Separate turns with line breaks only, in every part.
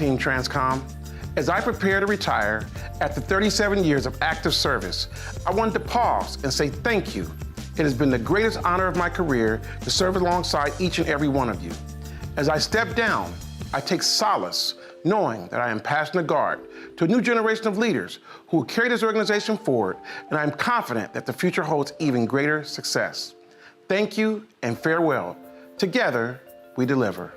Team Transcom. As I prepare to retire after 37 years of active service, I wanted to pause and say thank you. It has been the greatest honor of my career to serve alongside each and every one of you. As I step down, I take solace knowing that I am passing the guard to a new generation of leaders who will carry this organization forward, and I am confident that the future holds even greater success. Thank you and farewell. Together, we deliver.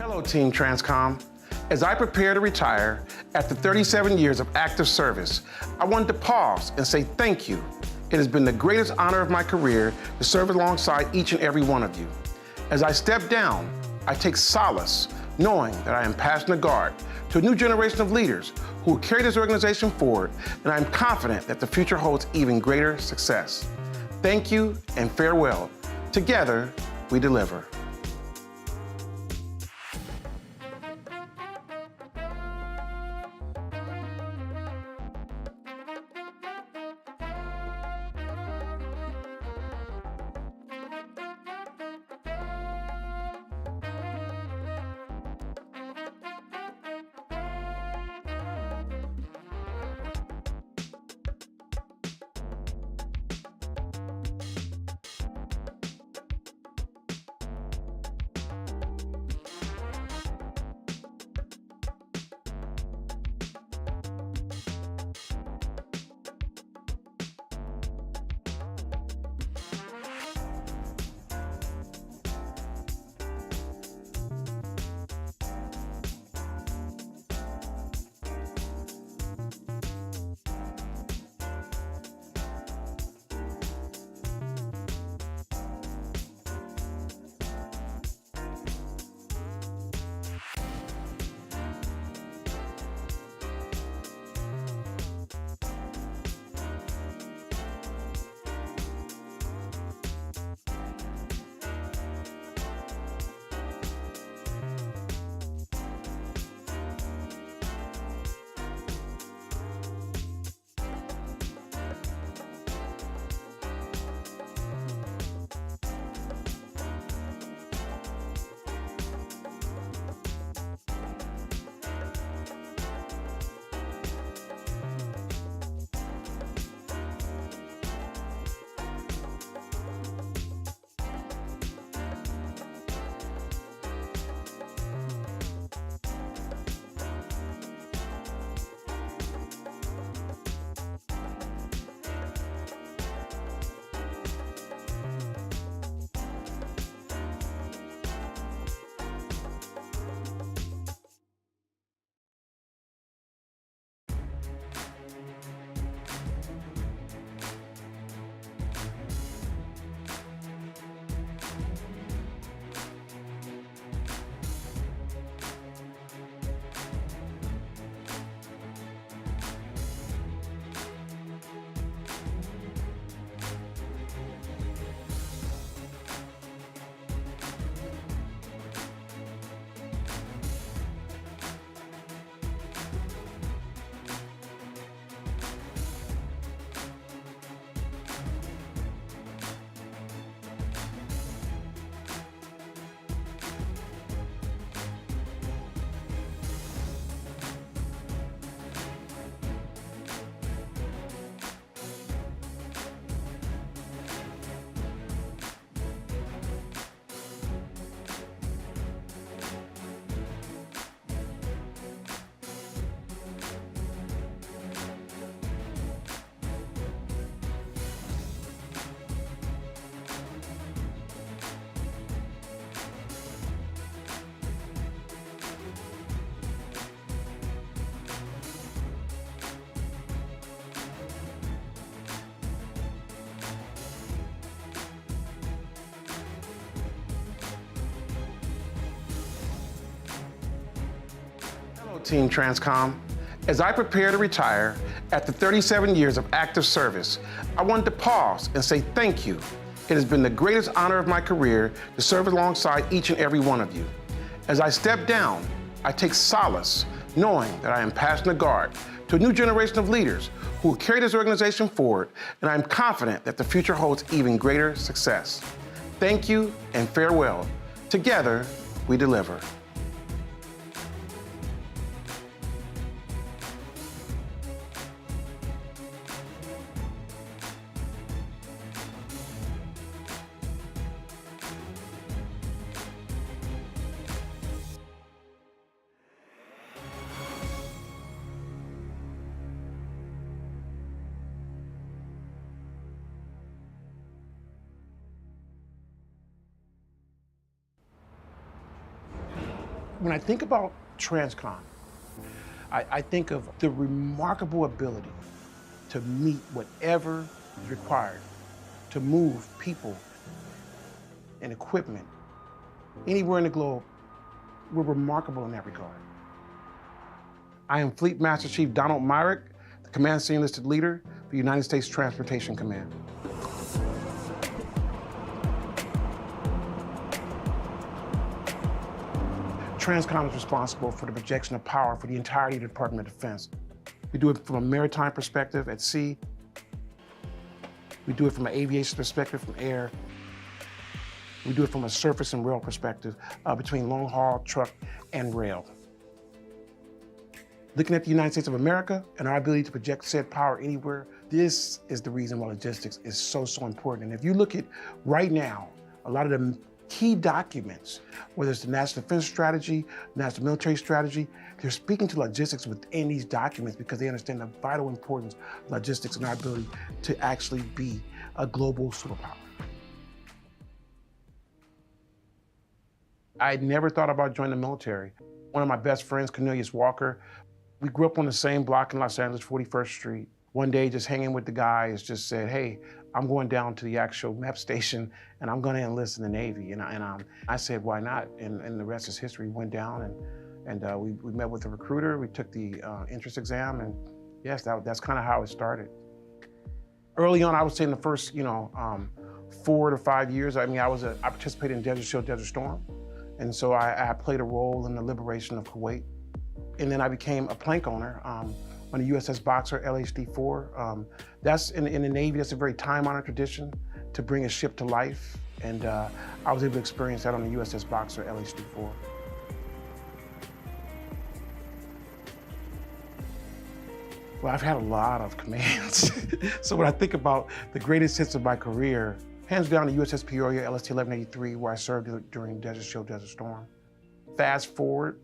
Hello, Team Transcom. As I prepare to retire after 37 years of active service, I wanted to pause and say thank you. It has been the greatest honor of my career to serve alongside each and every one of you. As I step down, I take solace knowing that I am passing the guard to a new generation of leaders who will carry this organization forward, and I am confident that the future holds even greater success. Thank you and farewell. Together, we deliver. Team Transcom. As I prepare to retire after 37 years of active service, I wanted to pause and say thank you. It has been the greatest honor of my career to serve alongside each and every one of you. As I step down, I take solace knowing that I am passing the guard to a new generation of leaders who will carry this organization forward, and I am confident that the future holds even greater success. Thank you and farewell. Together, we deliver. When I think about TRANSCOM, I think of the remarkable ability to meet whatever is required to move people and equipment anywhere in the globe. We're remarkable in that regard. I am Fleet Master Chief Donald Myrick, the Command Senior Enlisted Leader for the United States Transportation Command. TRANSCOM is responsible for the projection of power for the entirety of the Department of Defense. We do it from a maritime perspective at sea. We do it from an aviation perspective from air. We do it from a surface and rail perspective between long haul, truck, and rail. Looking at the United States of America and our ability to project said power anywhere, this is the reason why logistics is so important. And if you look at right now, a lot of the key documents, whether it's the National Defense Strategy, National Military Strategy, they're speaking to logistics within these documents because they understand the vital importance of logistics and our ability to actually be a global superpower. I never thought about joining the military. One of my best friends, Cornelius Walker, we grew up on the same block in Los Angeles, 41st Street. One day, just hanging with the guys, just said, hey, I'm going down to the actual MEP station and I'm going to enlist in the Navy. And I said, why not? And the rest is history. We went down and we met with the recruiter. We took the entrance exam, and yes, that's kind of how it started. Early on, I would say in the first, 4 to 5 years, I participated in Desert Shield, Desert Storm. And so I played a role in the liberation of Kuwait. And then I became a plank owner on the USS Boxer LHD-4. That's in the Navy, that's a very time-honored tradition to bring a ship to life. And I was able to experience that on the USS Boxer LHD-4. Well, I've had a lot of commands. So when I think about the greatest hits of my career, hands down the USS Peoria, LST 1183, where I served during Desert Shield, Desert Storm. Fast forward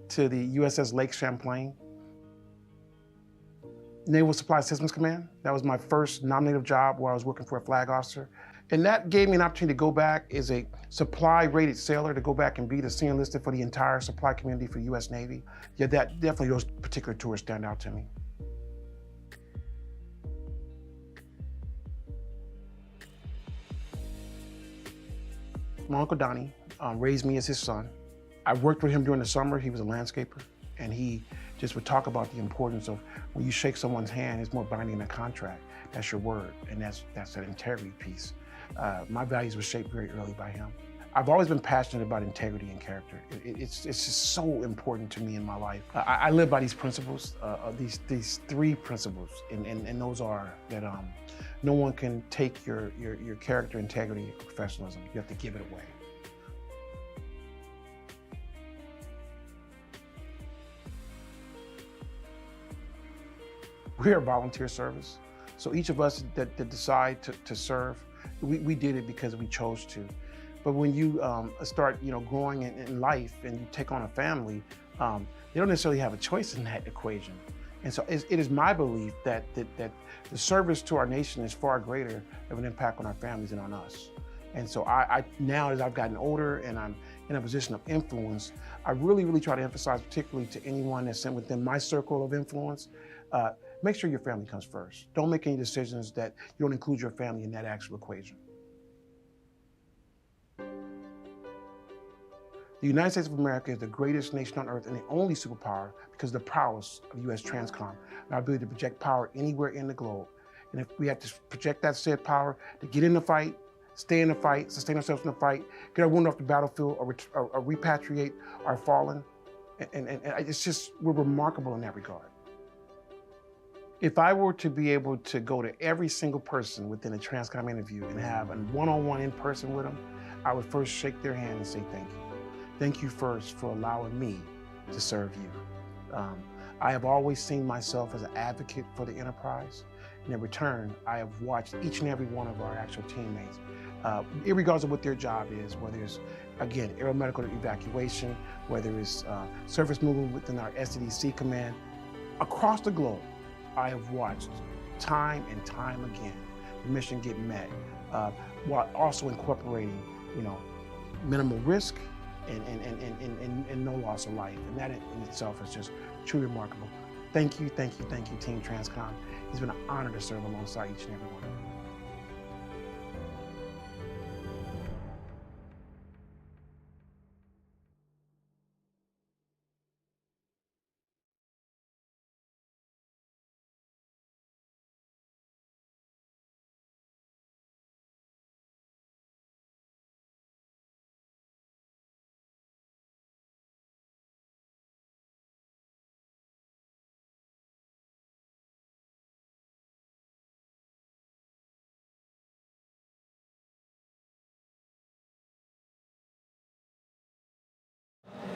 to the USS Lake Champlain. Naval Supply Systems Command. That was my first nominative job where I was working for a flag officer. And that gave me an opportunity to go back as a supply-rated sailor, to go back and be the senior enlisted for the entire supply community for the US Navy. Yeah, that definitely, those particular tours stand out to me. My Uncle Donnie raised me as his son. I worked with him during the summer. He was a landscaper, and he just would talk about the importance of when you shake someone's hand, it's more binding than a contract. That's your word, and that's that integrity piece. My values were shaped very early by him. I've always been passionate about integrity and character. It's just so important to me in my life. I live by these principles, these 3 principles, and those are that no one can take your character, integrity, or professionalism. You have to give it away. We're a volunteer service, so each of us that decide to serve, we did it because we chose to. But when you start growing in life and you take on a family, you don't necessarily have a choice in that equation. And so it is my belief that the service to our nation is far greater of an impact on our families and on us. And so now as I've gotten older and I'm in a position of influence, I really try to emphasize, particularly to anyone that's within my circle of influence, make sure your family comes first. Don't make any decisions that you don't include your family in that actual equation. The United States of America is the greatest nation on earth and the only superpower because of the prowess of USTRANSCOM and our ability to project power anywhere in the globe. And if we have to project that said power to get in the fight, stay in the fight, sustain ourselves in the fight, get our wounded off the battlefield, or repatriate our fallen, and it's just, we're remarkable in that regard. If I were to be able to go to every single person within a TRANSCOM interview and have a one-on-one in person with them, I would first shake their hand and say thank you. Thank you first for allowing me to serve you. I have always seen myself as an advocate for the enterprise. And in return, I have watched each and every one of our actual teammates, irregardless of what their job is, whether it's, again, aeromedical evacuation, whether it's surface movement within our SDDC command, across the globe, I have watched time and time again the mission get met while also incorporating, minimal risk and no loss of life. And that in itself is just truly remarkable. Thank you, thank you, thank you, Team TRANSCOM. It's been an honor to serve alongside each and every one of you.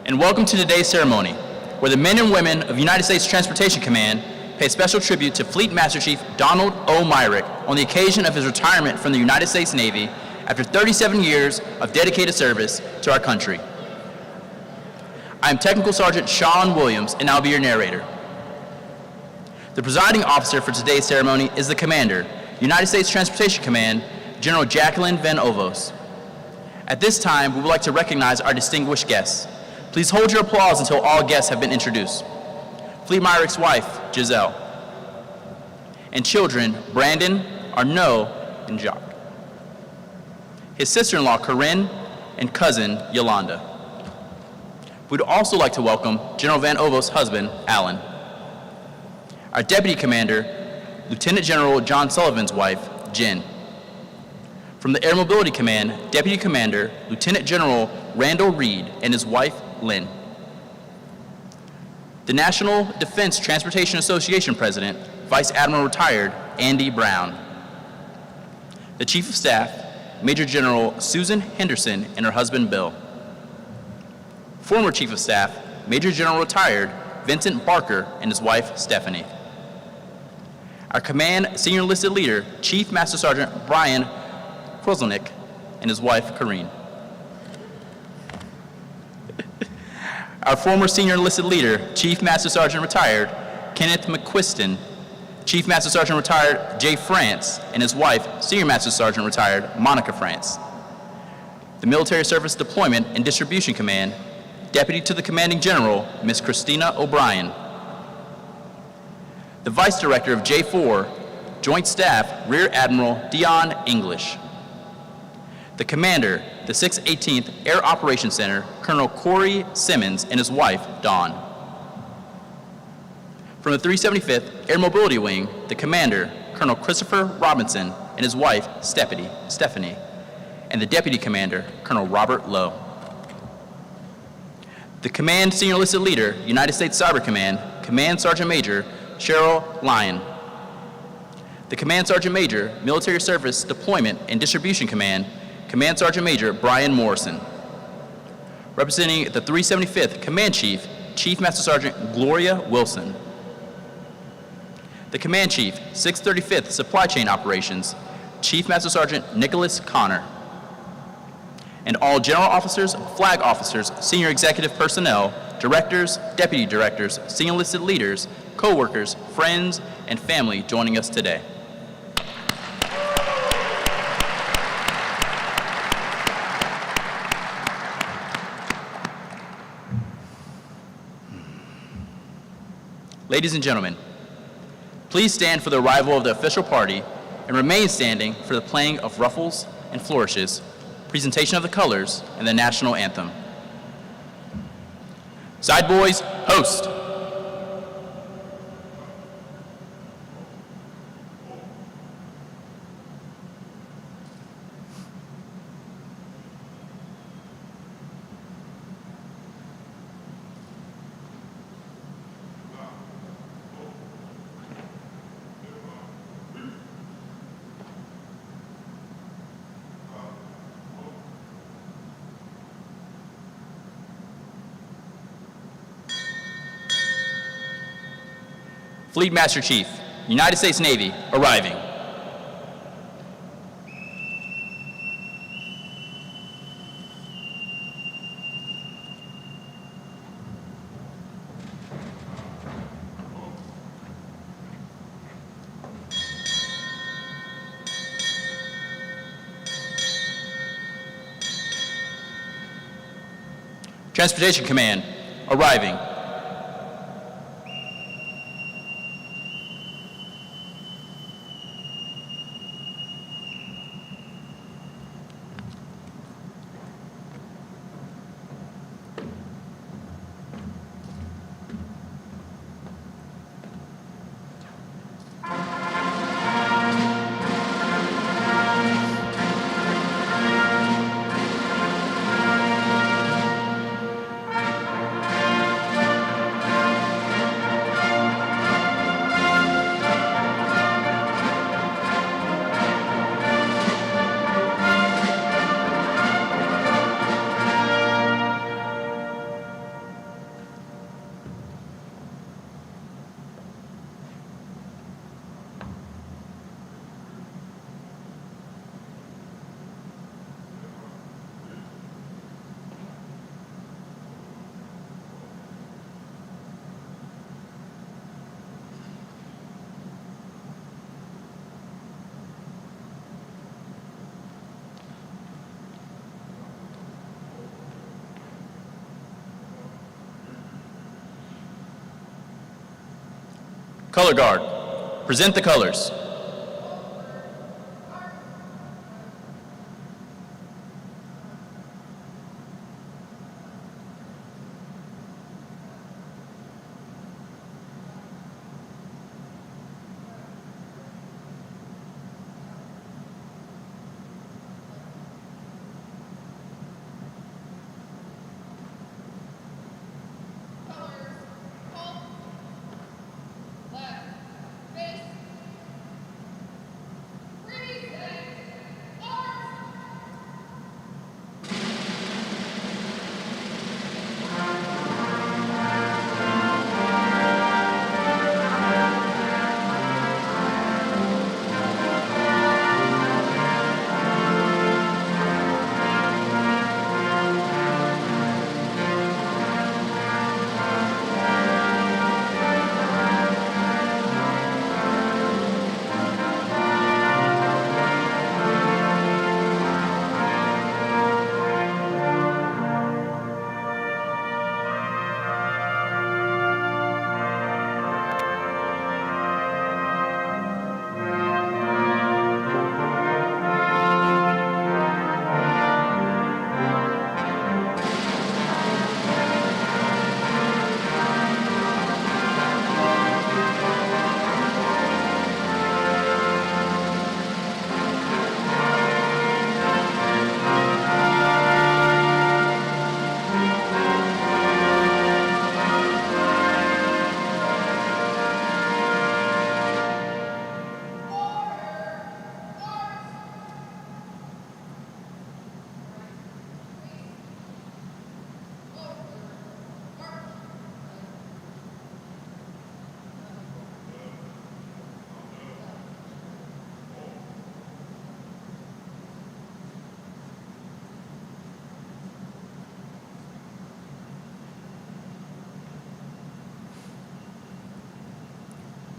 And welcome to today's ceremony, where the men and women of United States Transportation Command pay special tribute to Fleet Master Chief Donald O. Myrick on the occasion of his retirement from the United States Navy after 37 years of dedicated service to our country. I am Technical Sergeant Sean Williams, and I'll be your narrator. The presiding officer for today's ceremony is the Commander, United States Transportation Command, General Jacqueline Van Ovos. At this time, we would like to recognize our distinguished guests. Please hold your applause until all guests have been introduced. Fleet Myrick's wife, Giselle, and children, Brandon, Arnaud, and Jacques. His sister-in-law, Corinne, and cousin, Yolanda. We'd also like to welcome General Van Ovos' husband, Alan. Our Deputy Commander, Lieutenant General John Sullivan's wife, Jen. From the Air Mobility Command, Deputy Commander, Lieutenant General Randall Reed, and his wife, Lynn. The National Defense Transportation Association President, Vice Admiral Retired, Andy Brown. The Chief of Staff, Major General Susan Henderson, and her husband, Bill. Former Chief of Staff, Major General Retired, Vincent Barker, and his wife, Stephanie. Our Command Senior Enlisted Leader, Chief Master Sergeant Brian Kwozelnik, and his wife, Karine. Our former Senior Enlisted Leader, Chief Master Sergeant Retired, Kenneth McQuiston, Chief Master Sergeant Retired, Jay France, and his wife, Senior Master Sergeant Retired, Monica France. The Military Service Deployment and Distribution Command, Deputy to the Commanding General, Ms. Christina O'Brien. The Vice Director of J4, Joint Staff, Rear Admiral Dion English. The Commander, the 618th Air Operations Center, Colonel Corey Simmons, and his wife, Dawn. From the 375th Air Mobility Wing, the Commander, Colonel Christopher Robinson, and his wife, Stephanie, and the Deputy Commander, Colonel Robert Lowe. The Command Senior Enlisted Leader, United States Cyber Command, Command Sergeant Major Cheryl Lyon. The Command Sergeant Major, Military Service Deployment and Distribution Command, Command Sergeant Major Brian Morrison. Representing the 375th Command Chief, Chief Master Sergeant Gloria Wilson. The Command Chief, 635th Supply Chain Operations, Chief Master Sergeant Nicholas Connor. And all General Officers, Flag Officers, Senior Executive Personnel, Directors, Deputy Directors, Senior Enlisted Leaders, co-workers, friends, and family joining us today. Ladies and gentlemen, please stand for the arrival of the official party and remain standing for the playing of ruffles and flourishes, presentation of the colors, and the national anthem. Side boys, host. Fleet Master Chief, United States Navy, arriving. Transportation Command, arriving. Color Guard, present the colors.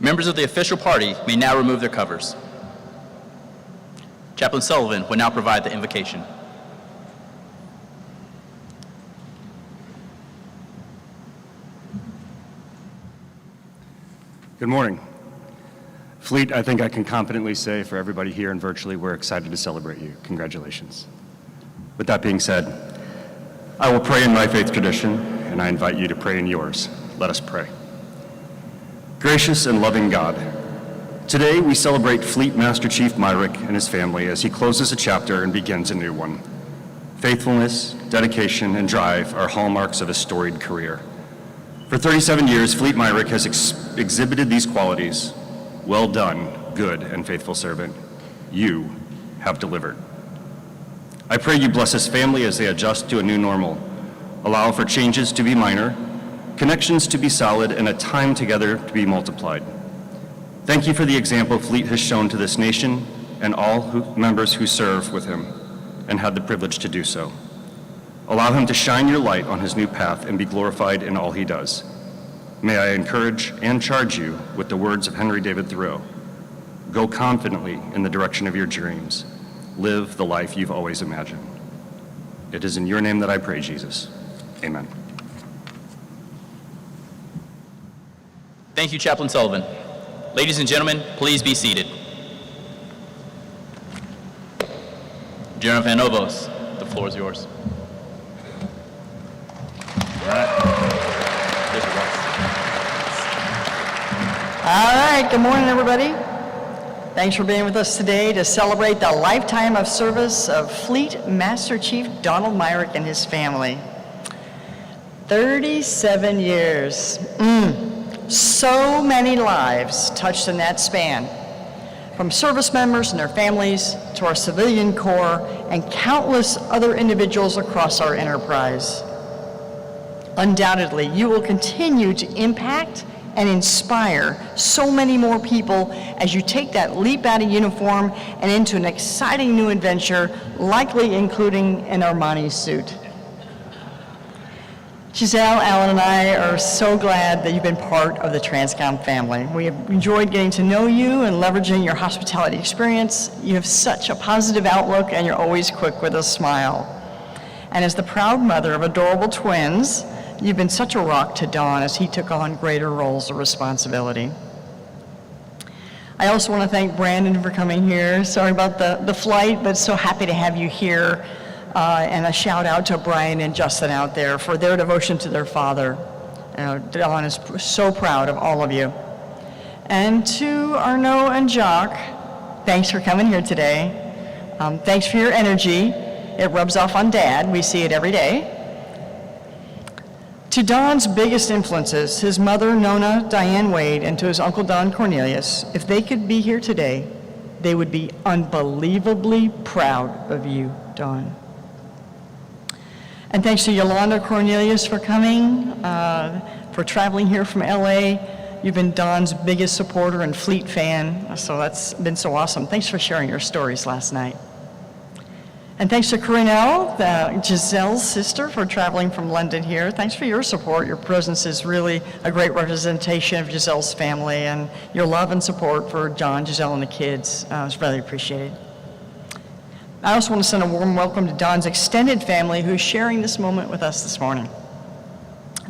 Members of the official party may now remove their covers. Chaplain Sullivan will now provide the invocation.
Good morning. Fleet, I think I can confidently say for everybody here and virtually, we're excited to celebrate you. Congratulations. With that being said, I will pray in my faith tradition, and I invite you to pray in yours. Let us pray. Gracious and loving God, today we celebrate Fleet Master Chief Myrick and his family as he closes a chapter and begins a new one. Faithfulness, dedication, and drive are hallmarks of a storied career. For 37 years, Fleet Myrick has exhibited these qualities. Well done, good and faithful servant. You have delivered. I pray you bless his family as they adjust to a new normal. Allow for changes to be minor, connections to be solid, and a time together to be multiplied. Thank you for the example Fleet has shown to this nation and all members who serve with him and had the privilege to do so. Allow him to shine your light on his new path and be glorified in all he does. May I encourage and charge you with the words of Henry David Thoreau. Go confidently in the direction of your dreams. Live the life you've always imagined. It is in your name that I pray, Jesus. Amen.
Thank you, Chaplain Sullivan. Ladies and gentlemen, please be seated. General Van Novos, the floor is yours. All right. There's your boss.
All right, good morning, everybody. Thanks for being with us today to celebrate the lifetime of service of Fleet Master Chief Donald Myrick and his family. 37 years. So many lives touched in that span, from service members and their families to our civilian corps and countless other individuals across our enterprise. Undoubtedly, you will continue to impact and inspire so many more people as you take that leap out of uniform and into an exciting new adventure, likely including an Armani suit. Giselle, Alan, and I are so glad that you've been part of the TRANSCOM family. We have enjoyed getting to know you and leveraging your hospitality experience. You have such a positive outlook and you're always quick with a smile. And as the proud mother of adorable twins, you've been such a rock to Don as he took on greater roles of responsibility. I also want to thank Brandon for coming here. Sorry about the flight, but so happy to have you here. And a shout out to Brian and Justin out there for their devotion to their father. Don is so proud of all of you. And to Arnaud and Jacques, thanks for coming here today. Thanks for your energy. It rubs off on Dad. We see it every day. To Don's biggest influences, his mother, Nona Diane Wade, and to his uncle, Don Cornelius, if they could be here today, they would be unbelievably proud of you, Don. And thanks to Yolanda Cornelius for coming, for traveling here from LA. You've been Don's biggest supporter and Fleet fan, so that's been so awesome. Thanks for sharing your stories last night. And thanks to Corinelle, Giselle's sister, for traveling from London here. Thanks for your support. Your presence is really a great representation of Giselle's family, and your love and support for John, Giselle, and the kids is really appreciated. I also want to send a warm welcome to Don's extended family who's sharing this moment with us this morning.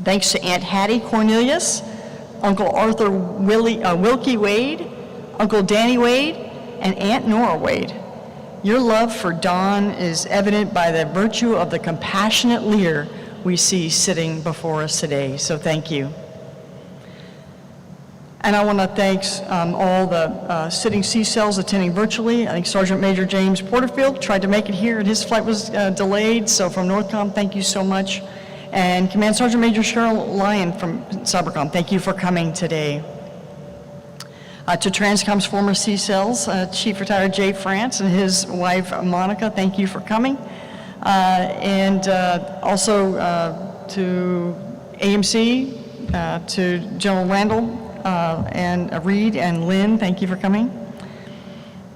Thanks to Aunt Hattie Cornelius, Uncle Arthur Wilkie Wade, Uncle Danny Wade, and Aunt Nora Wade. Your love for Don is evident by the virtue of the compassionate leader we see sitting before us today, so thank you. And I want to thank all the sitting C-cells attending virtually. I think Sergeant Major James Porterfield tried to make it here and his flight was delayed, so from Northcom, thank you so much. And Command Sergeant Major Cheryl Lyon from Cybercom, thank you for coming today. To TRANSCOM's former C-cells, Chief Retired Jay France and his wife Monica, thank you for coming. And also to AMC, to General Randall, and Reed and Lynn, thank you for coming.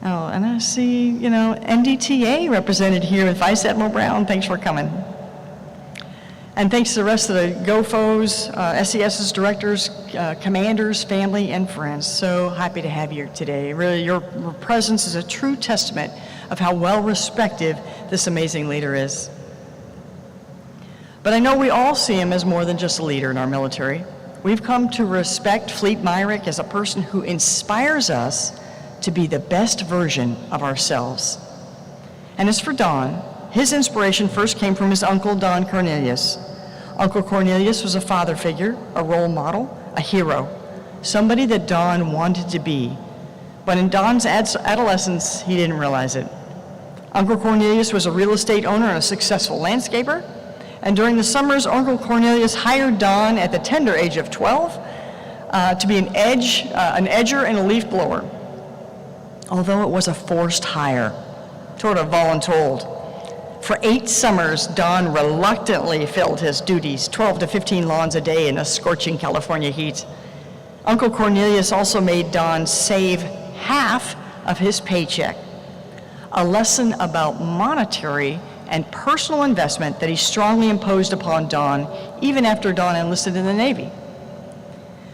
Oh, and I see, NDTA represented here with Vice Admiral Brown, thanks for coming. And thanks to the rest of the GOFOs, SES's directors, commanders, family, and friends. So happy to have you here today. Really, your presence is a true testament of how well respected this amazing leader is. But I know we all see him as more than just a leader in our military. We've come to respect Fleet Myrick as a person who inspires us to be the best version of ourselves. And as for Don, his inspiration first came from his uncle, Don Cornelius. Uncle Cornelius was a father figure, a role model, a hero, somebody that Don wanted to be. But in Don's adolescence, he didn't realize it. Uncle Cornelius was a real estate owner and a successful landscaper. And during the summers, Uncle Cornelius hired Don at the tender age of 12 to be an edger and a leaf blower. Although it was a forced hire, sort of voluntold. For 8 summers, Don reluctantly filled his duties, 12 to 15 lawns a day in the scorching California heat. Uncle Cornelius also made Don save half of his paycheck, a lesson about monetary and personal investment that he strongly imposed upon Don, even after Don enlisted in the Navy.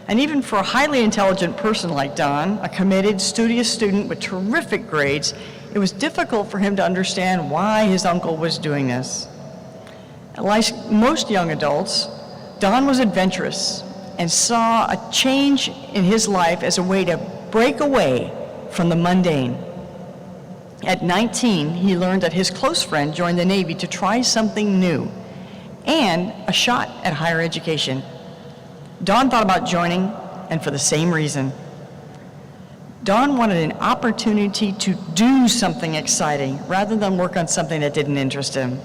And even for a highly intelligent person like Don, a committed, studious student with terrific grades, it was difficult for him to understand why his uncle was doing this. Like most young adults, Don was adventurous and saw a change in his life as a way to break away from the mundane. At 19, he learned that his close friend joined the Navy to try something new and a shot at higher education. Don thought about joining, and for the same reason. Don wanted an opportunity to do something exciting rather than work on something that didn't interest him.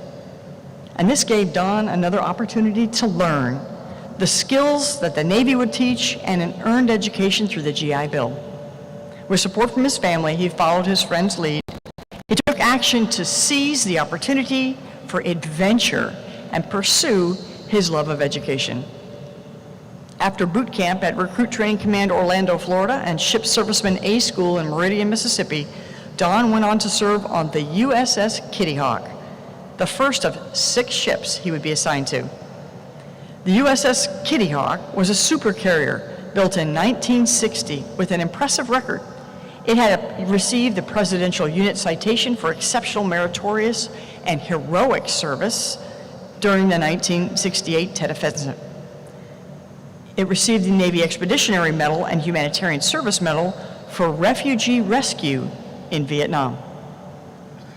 And this gave Don another opportunity to learn the skills that the Navy would teach and an earned education through the GI Bill. With support from his family, he followed his friend's lead. He took action to seize the opportunity for adventure and pursue his love of education. After boot camp at Recruit Training Command Orlando, Florida, and Ship Serviceman A School in Meridian, Mississippi, Don went on to serve on the USS Kitty Hawk, the first of 6 ships he would be assigned to. The USS Kitty Hawk was a supercarrier built in 1960 with an impressive record. It had received the Presidential Unit Citation for exceptional meritorious and heroic service during the 1968 Tet Offensive. It received the Navy Expeditionary Medal and Humanitarian Service Medal for refugee rescue in Vietnam.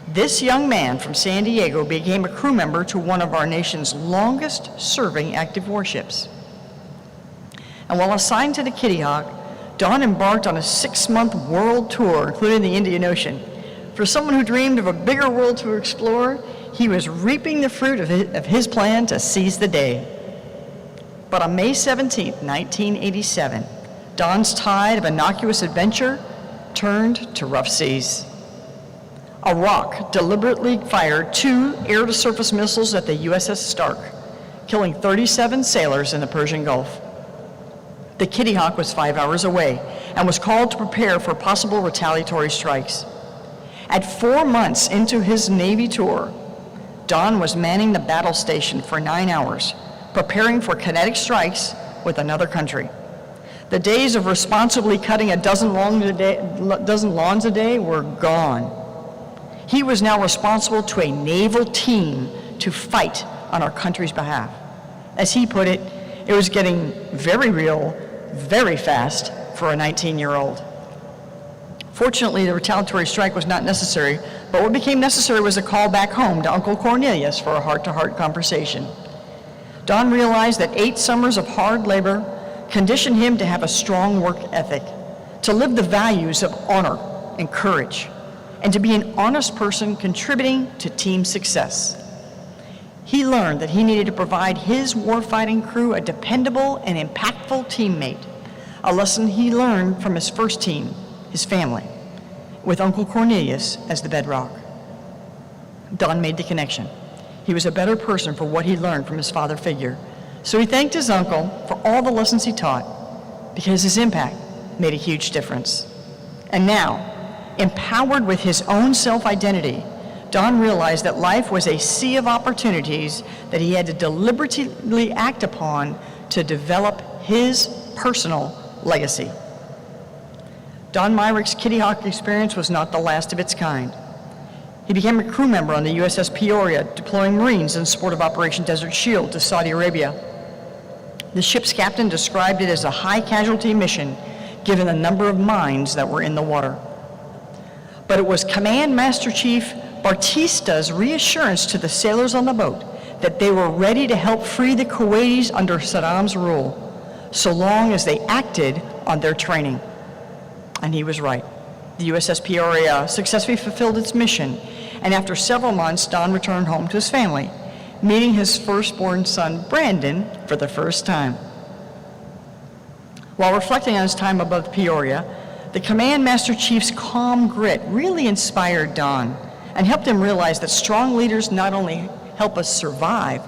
This young man from San Diego became a crew member to one of our nation's longest serving active warships. And while assigned to the Kitty Hawk, Don embarked on a 6-month world tour, including the Indian Ocean. For someone who dreamed of a bigger world to explore, he was reaping the fruit of his plan to seize the day. But on May 17, 1987, Don's tide of innocuous adventure turned to rough seas. A rock deliberately fired 2 air-to-surface missiles at the USS Stark, killing 37 sailors in the Persian Gulf. The Kitty Hawk was 5 hours away and was called to prepare for possible retaliatory strikes. At 4 months into his Navy tour, Don was manning the battle station for 9 hours, preparing for kinetic strikes with another country. The days of responsibly cutting a dozen lawns a day were gone. He was now responsible to a naval team to fight on our country's behalf. As he put it, it was getting very real, very fast for a 19-year-old. Fortunately, the retaliatory strike was not necessary, but what became necessary was a call back home to Uncle Cornelius for a heart-to-heart conversation. Don realized that 8 summers of hard labor conditioned him to have a strong work ethic, to live the values of honor and courage, and to be an honest person contributing to team success. He learned that he needed to provide his warfighting crew a dependable and impactful teammate, a lesson he learned from his first team, his family, with Uncle Cornelius as the bedrock. Don made the connection. He was a better person for what he learned from his father figure, so he thanked his uncle for all the lessons he taught, because his impact made a huge difference. And now, empowered with his own self-identity, Don realized that life was a sea of opportunities that he had to deliberately act upon to develop his personal legacy. Don Myrick's Kitty Hawk experience was not the last of its kind. He became a crew member on the USS Peoria, deploying Marines in support of Operation Desert Shield to Saudi Arabia. The ship's captain described it as a high-casualty mission, given the number of mines that were in the water. But it was Command Master Chief Batista's reassurance to the sailors on the boat that they were ready to help free the Kuwaitis under Saddam's rule, so long as they acted on their training. And he was right. The USS Peoria successfully fulfilled its mission, and after several months, Don returned home to his family, meeting his firstborn son, Brandon, for the first time. While reflecting on his time above Peoria, the Command Master Chief's calm grit really inspired Don and helped him realize that strong leaders not only help us survive,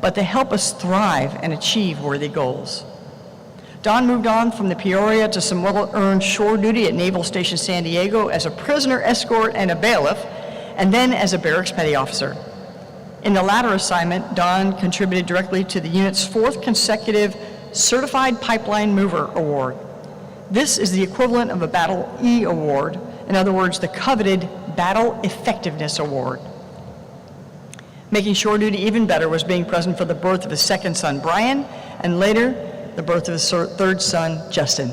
but they help us thrive and achieve worthy goals. Don moved on from the Peoria to some well-earned shore duty at Naval Station San Diego as a prisoner escort and a bailiff, and then as a barracks petty officer. In the latter assignment, Don contributed directly to the unit's 4th consecutive Certified Pipeline Mover Award. This is the equivalent of a Battle E Award, in other words, the coveted Battle Effectiveness Award. Making shore duty even better was being present for the birth of his second son, Brian, and later, the birth of his third son, Justin.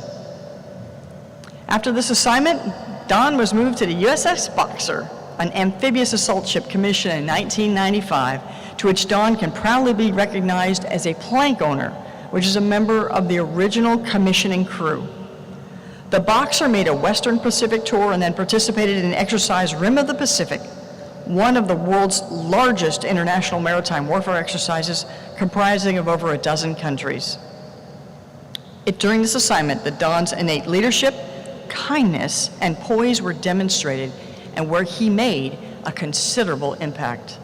After this assignment, Don was moved to the USS Boxer, an amphibious assault ship commissioned in 1995, to which Don can proudly be recognized as a plank owner, which is a member of the original commissioning crew. The Boxer made a Western Pacific tour and then participated in exercise Rim of the Pacific, one of the world's largest international maritime warfare exercises, comprising of over a dozen countries. During this assignment, the Don's innate leadership, kindness, and poise were demonstrated, and where he made a considerable impact.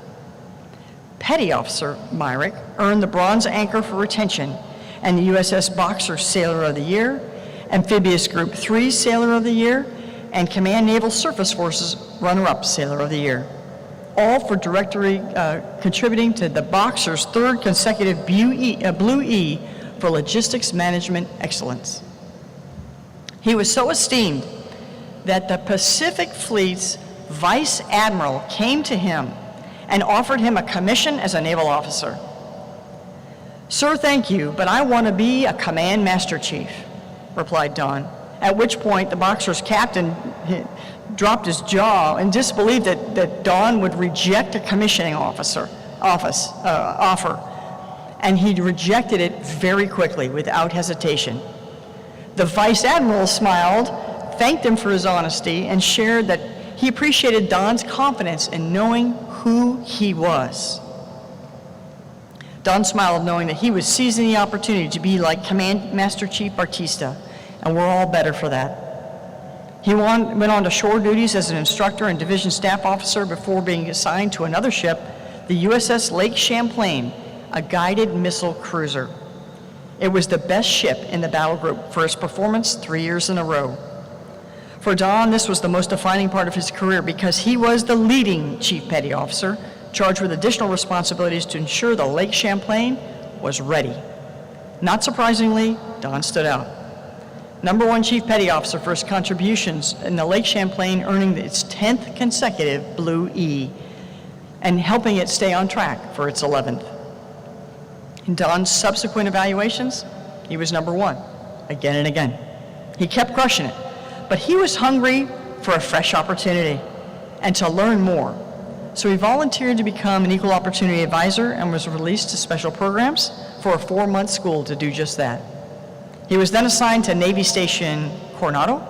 Petty Officer Myrick earned the Bronze Anchor for retention and the USS Boxer Sailor of the Year, Amphibious Group 3 Sailor of the Year, and Command Naval Surface Forces Runner-Up Sailor of the Year, all for directly contributing to the Boxer's third consecutive Blue E for logistics management excellence. He was so esteemed that the Pacific Fleet's Vice Admiral came to him and offered him a commission as a naval officer. "Sir, thank you, but I want to be a Command Master Chief," replied Don, at which point the Boxer's captain dropped his jaw in disbelief that Don would reject a commissioning offer, and he rejected it very quickly, without hesitation. The Vice Admiral smiled, thanked him for his honesty, and shared that he appreciated Don's confidence in knowing who he was. Don smiled, knowing that he was seizing the opportunity to be like Command Master Chief Bartista, and we're all better for that. He went on to shore duties as an instructor and division staff officer before being assigned to another ship, the USS Lake Champlain, a guided missile cruiser. It was the best ship in the battle group for its performance 3 years in a row. For Don, this was the most defining part of his career because he was the leading Chief Petty Officer, charged with additional responsibilities to ensure the Lake Champlain was ready. Not surprisingly, Don stood out. #1 Chief Petty Officer for his contributions in the Lake Champlain, earning its 10th consecutive Blue E and helping it stay on track for its 11th. In Don's subsequent evaluations, he was #1, again and again. He kept crushing it, but he was hungry for a fresh opportunity and to learn more. So he volunteered to become an equal opportunity advisor and was released to special programs for a 4-month school to do just that. He was then assigned to Navy Station Coronado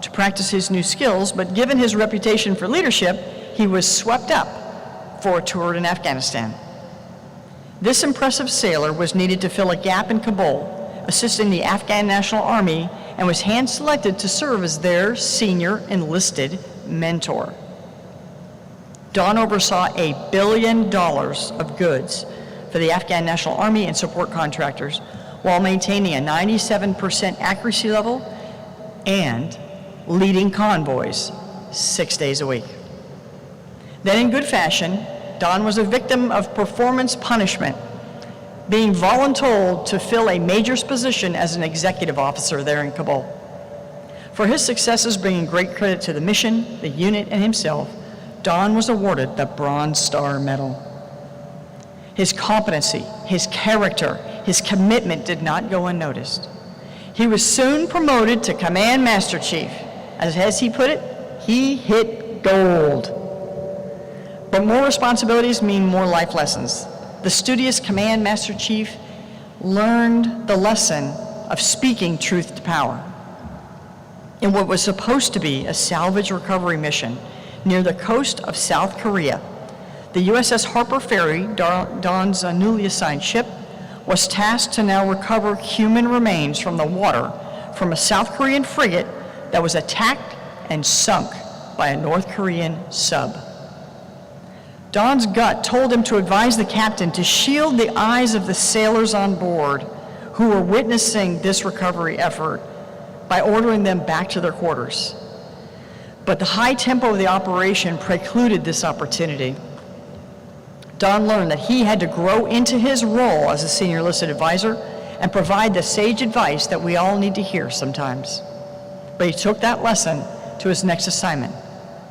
to practice his new skills, but given his reputation for leadership, he was swept up for a tour in Afghanistan. This impressive sailor was needed to fill a gap in Kabul, assisting the Afghan National Army, and was hand-selected to serve as their senior enlisted mentor. Don oversaw $1 billion of goods for the Afghan National Army and support contractors, while maintaining a 97% accuracy level and leading convoys 6 days a week. Then in good fashion, Don was a victim of performance punishment, being voluntold to fill a major's position as an executive officer there in Kabul. For his successes, bringing great credit to the mission, the unit, and himself, Don was awarded the Bronze Star Medal. His competency, his character, his commitment did not go unnoticed. He was soon promoted to Command Master Chief. As he put it, he hit gold. But more responsibilities mean more life lessons. The studious Command Master Chief learned the lesson of speaking truth to power. In what was supposed to be a salvage recovery mission near the coast of South Korea, the USS Harper Ferry, Don's newly assigned ship, was tasked to now recover human remains from the water from a South Korean frigate that was attacked and sunk by a North Korean sub. Don's gut told him to advise the captain to shield the eyes of the sailors on board who were witnessing this recovery effort by ordering them back to their quarters. But the high tempo of the operation precluded this opportunity. Don learned that he had to grow into his role as a senior enlisted advisor and provide the sage advice that we all need to hear sometimes. But he took that lesson to his next assignment,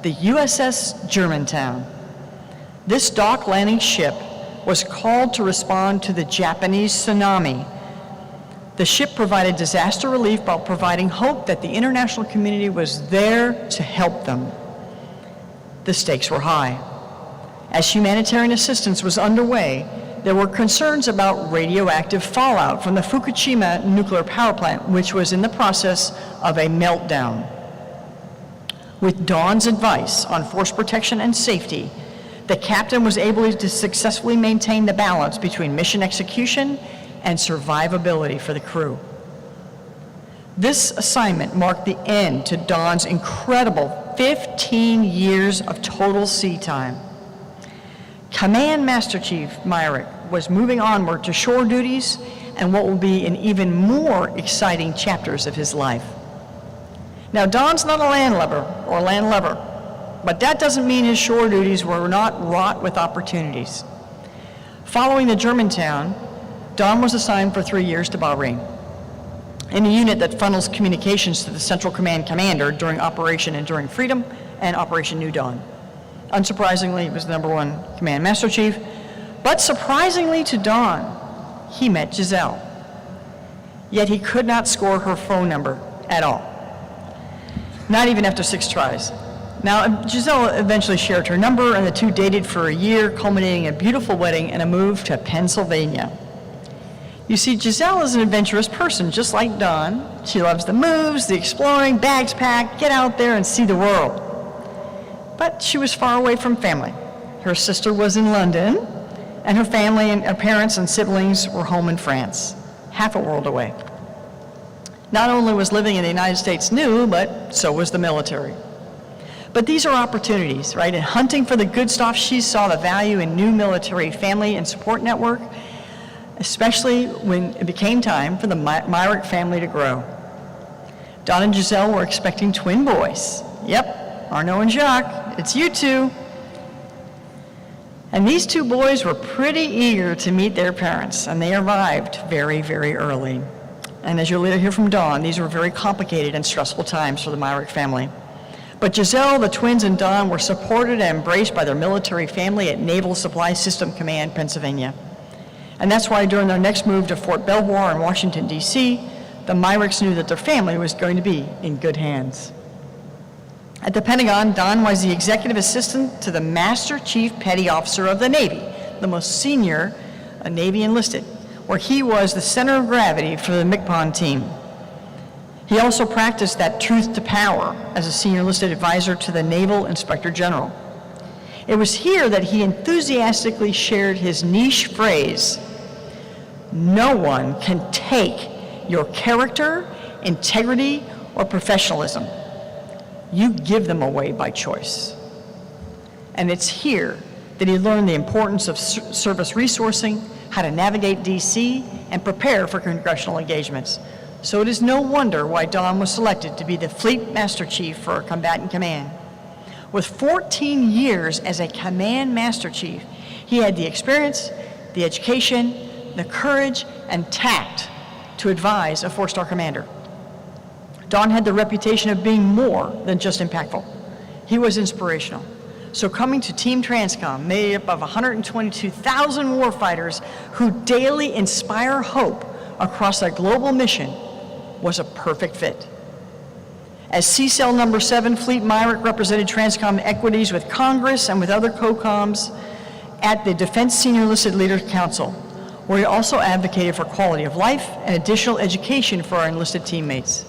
the USS Germantown. This dock landing ship was called to respond to the Japanese tsunami. The ship provided disaster relief while providing hope that the international community was there to help them. The stakes were high. As humanitarian assistance was underway, there were concerns about radioactive fallout from the Fukushima nuclear power plant, which was in the process of a meltdown. With Dawn's advice on force protection and safety, the captain was able to successfully maintain the balance between mission execution and survivability for the crew. This assignment marked the end to Dawn's incredible 15 years of total sea time. Command Master Chief Myrick was moving onward to shore duties and what will be in even more exciting chapters of his life. Now, Don's not a landlubber or landlubber, but that doesn't mean his shore duties were not wrought with opportunities. Following the Germantown, Don was assigned for 3 years to Bahrain, in a unit that funnels communications to the Central Command Commander during Operation Enduring Freedom and Operation New Dawn. Unsurprisingly, he was the #1 Command Master Chief, but surprisingly to Don, he met Giselle. Yet he could not score her phone number at all, not even after 6 tries. Now, Giselle eventually shared her number, and the two dated for a year, culminating in a beautiful wedding and a move to Pennsylvania. You see, Giselle is an adventurous person, just like Don. She loves the moves, the exploring, bags packed, get out there and see the world. But she was far away from family. Her sister was in London, and her family and her parents and siblings were home in France, half a world away. Not only was living in the United States new, but so was the military. But these are opportunities, right? In hunting for the good stuff, she saw the value in new military family and support network, especially when it became time for the Myrick family to grow. Don and Giselle were expecting twin boys. Yep, Arnaud and Jacques, it's you two. And these two boys were pretty eager to meet their parents, and they arrived very, very early. And as you'll later hear from Don, these were very complicated and stressful times for the Myrick family. But Giselle, the twins, and Don were supported and embraced by their military family at Naval Supply System Command, Pennsylvania. And that's why during their next move to Fort Belvoir in Washington, D.C., the Myricks knew that their family was going to be in good hands. At the Pentagon, Don was the executive assistant to the Master Chief Petty Officer of the Navy, the most senior Navy enlisted, where he was the center of gravity for the MCPON team. He also practiced that truth to power as a senior enlisted advisor to the Naval Inspector General. It was here that he enthusiastically shared his niche phrase, "No one can take your character, integrity, or professionalism. You give them away by choice." And it's here that he learned the importance of service resourcing, how to navigate DC, and prepare for congressional engagements. So it is no wonder why Don was selected to be the Fleet Master Chief for a combatant command. With 14 years as a Command Master Chief, he had the experience, the education, the courage, and tact to advise a 4-star commander. Don had the reputation of being more than just impactful. He was inspirational. So coming to Team TRANSCOM, made up of 122,000 warfighters who daily inspire hope across a global mission, was a perfect fit. As CCEL number 7, Fleet Myrick represented TRANSCOM equities with Congress and with other COCOMs at the Defense Senior Enlisted Leaders Council, where he also advocated for quality of life and additional education for our enlisted teammates.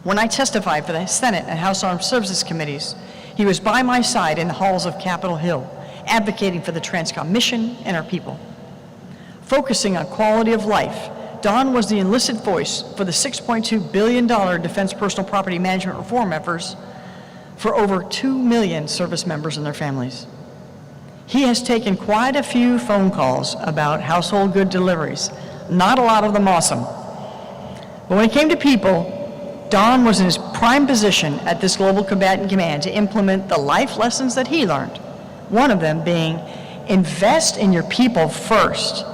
When I testified for the Senate and House Armed Services Committees, he was by my side in the halls of Capitol Hill, advocating for the TRANSCOM mission and our people. Focusing on quality of life, Don was the enlisted voice for the $6.2 billion defense personal property management reform efforts for over 2 million service members and their families. He has taken quite a few phone calls about household good deliveries, not a lot of them awesome. But when it came to people, Don was in his prime position at this Global Combatant Command to implement the life lessons that he learned. One of them being, invest in your people first.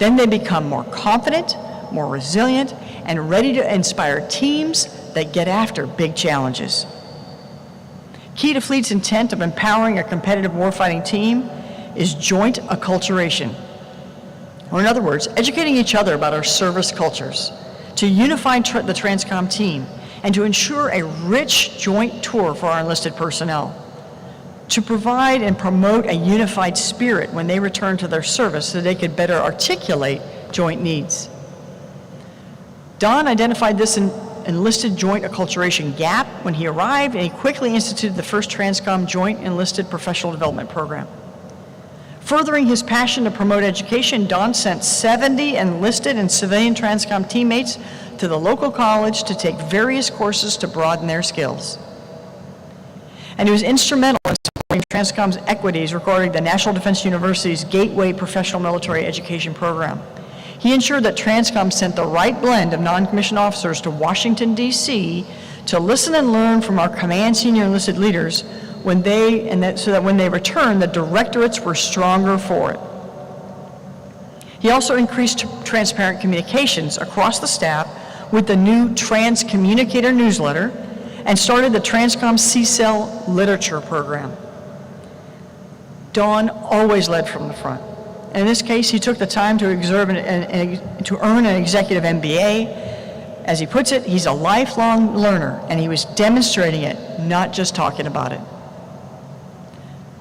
Then they become more confident, more resilient, and ready to inspire teams that get after big challenges. Key to Fleet's intent of empowering a competitive warfighting team is joint acculturation. Or in other words, educating each other about our service cultures, to unify the TRANSCOM team, and to ensure a rich joint tour for our enlisted personnel, to provide and promote a unified spirit when they return to their service so they could better articulate joint needs. Don identified this enlisted joint acculturation gap when he arrived, and he quickly instituted the first TRANSCOM Joint Enlisted Professional Development Program. Furthering his passion to promote education, Don sent 70 enlisted and civilian TRANSCOM teammates to the local college to take various courses to broaden their skills. And he was instrumental in supporting TRANSCOM's equities regarding the National Defense University's Gateway Professional Military Education Program. He ensured that TRANSCOM sent the right blend of non-commissioned officers to Washington, D.C. to listen and learn from our command senior enlisted leaders so that when they returned, the directorates were stronger for it. He also increased transparent communications across the staff with the new Trans Communicator newsletter and started the TRANSCOM CCEL literature program. Don always led from the front. And in this case, he took the time to earn an executive MBA. As he puts it, he's a lifelong learner, and he was demonstrating it, not just talking about it.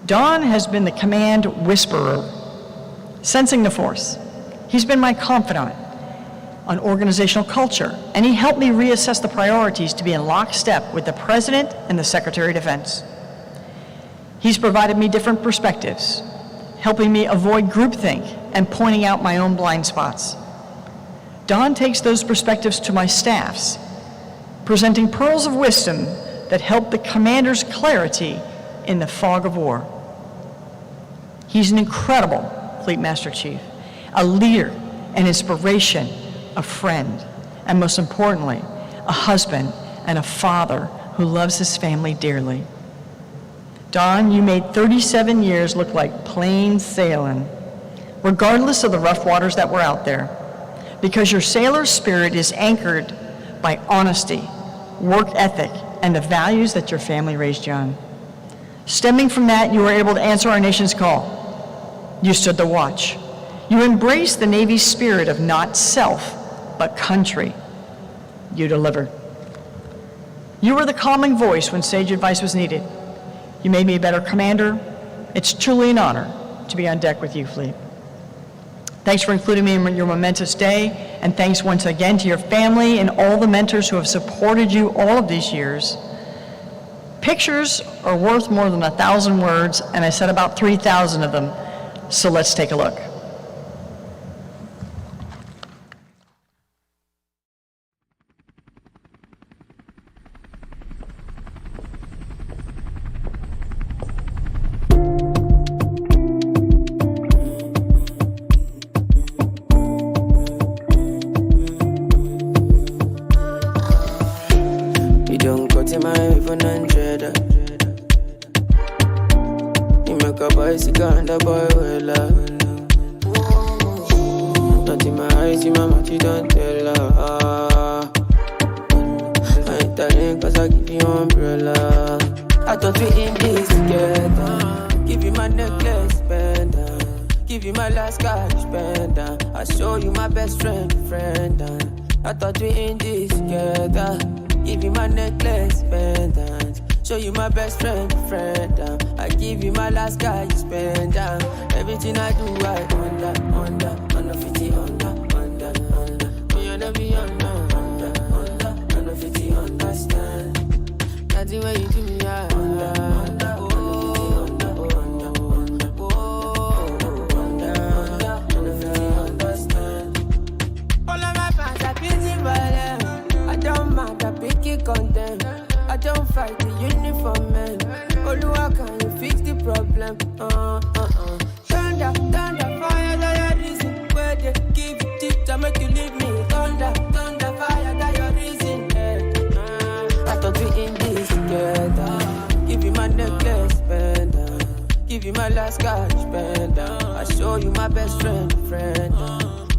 Don has been the command whisperer, sensing the force. He's been my confidant on organizational culture, and he helped me reassess the priorities to be in lockstep with the President and the Secretary of Defense. He's provided me different perspectives, helping me avoid groupthink and pointing out my own blind spots. Don takes those perspectives to my staffs, presenting pearls of wisdom that help the commander's clarity in the fog of war. He's an incredible Fleet Master Chief, a leader, an inspiration, a friend, and most importantly, a husband and a father who loves his family dearly. Don, you made 37 years look like plain sailing, regardless of the rough waters that were out there, because your sailor spirit is anchored by honesty, work ethic, and the values that your family raised you on. Stemming from that, you were able to answer our nation's call. You stood the watch. You embraced the Navy's spirit of not self, but country. You delivered. You were the calming voice when sage advice was needed. You made me a better commander. It's truly an honor to be on deck with you, Fleet. Thanks for including me in your momentous day, and thanks once again to your family and all the mentors who have supported you all of these years. Pictures are worth more than 1,000 words, and I said about 3,000 of them, so let's take a look.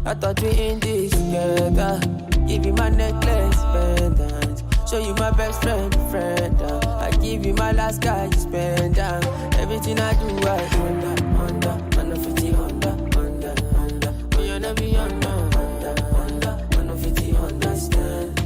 I thought we in this together. Give you my necklace, pendant. Show you my best friend. I give you my last guy, you spend down. Everything I do, I Honda, man of 50 Honda. We on every Honda, man of 50 Honda stand.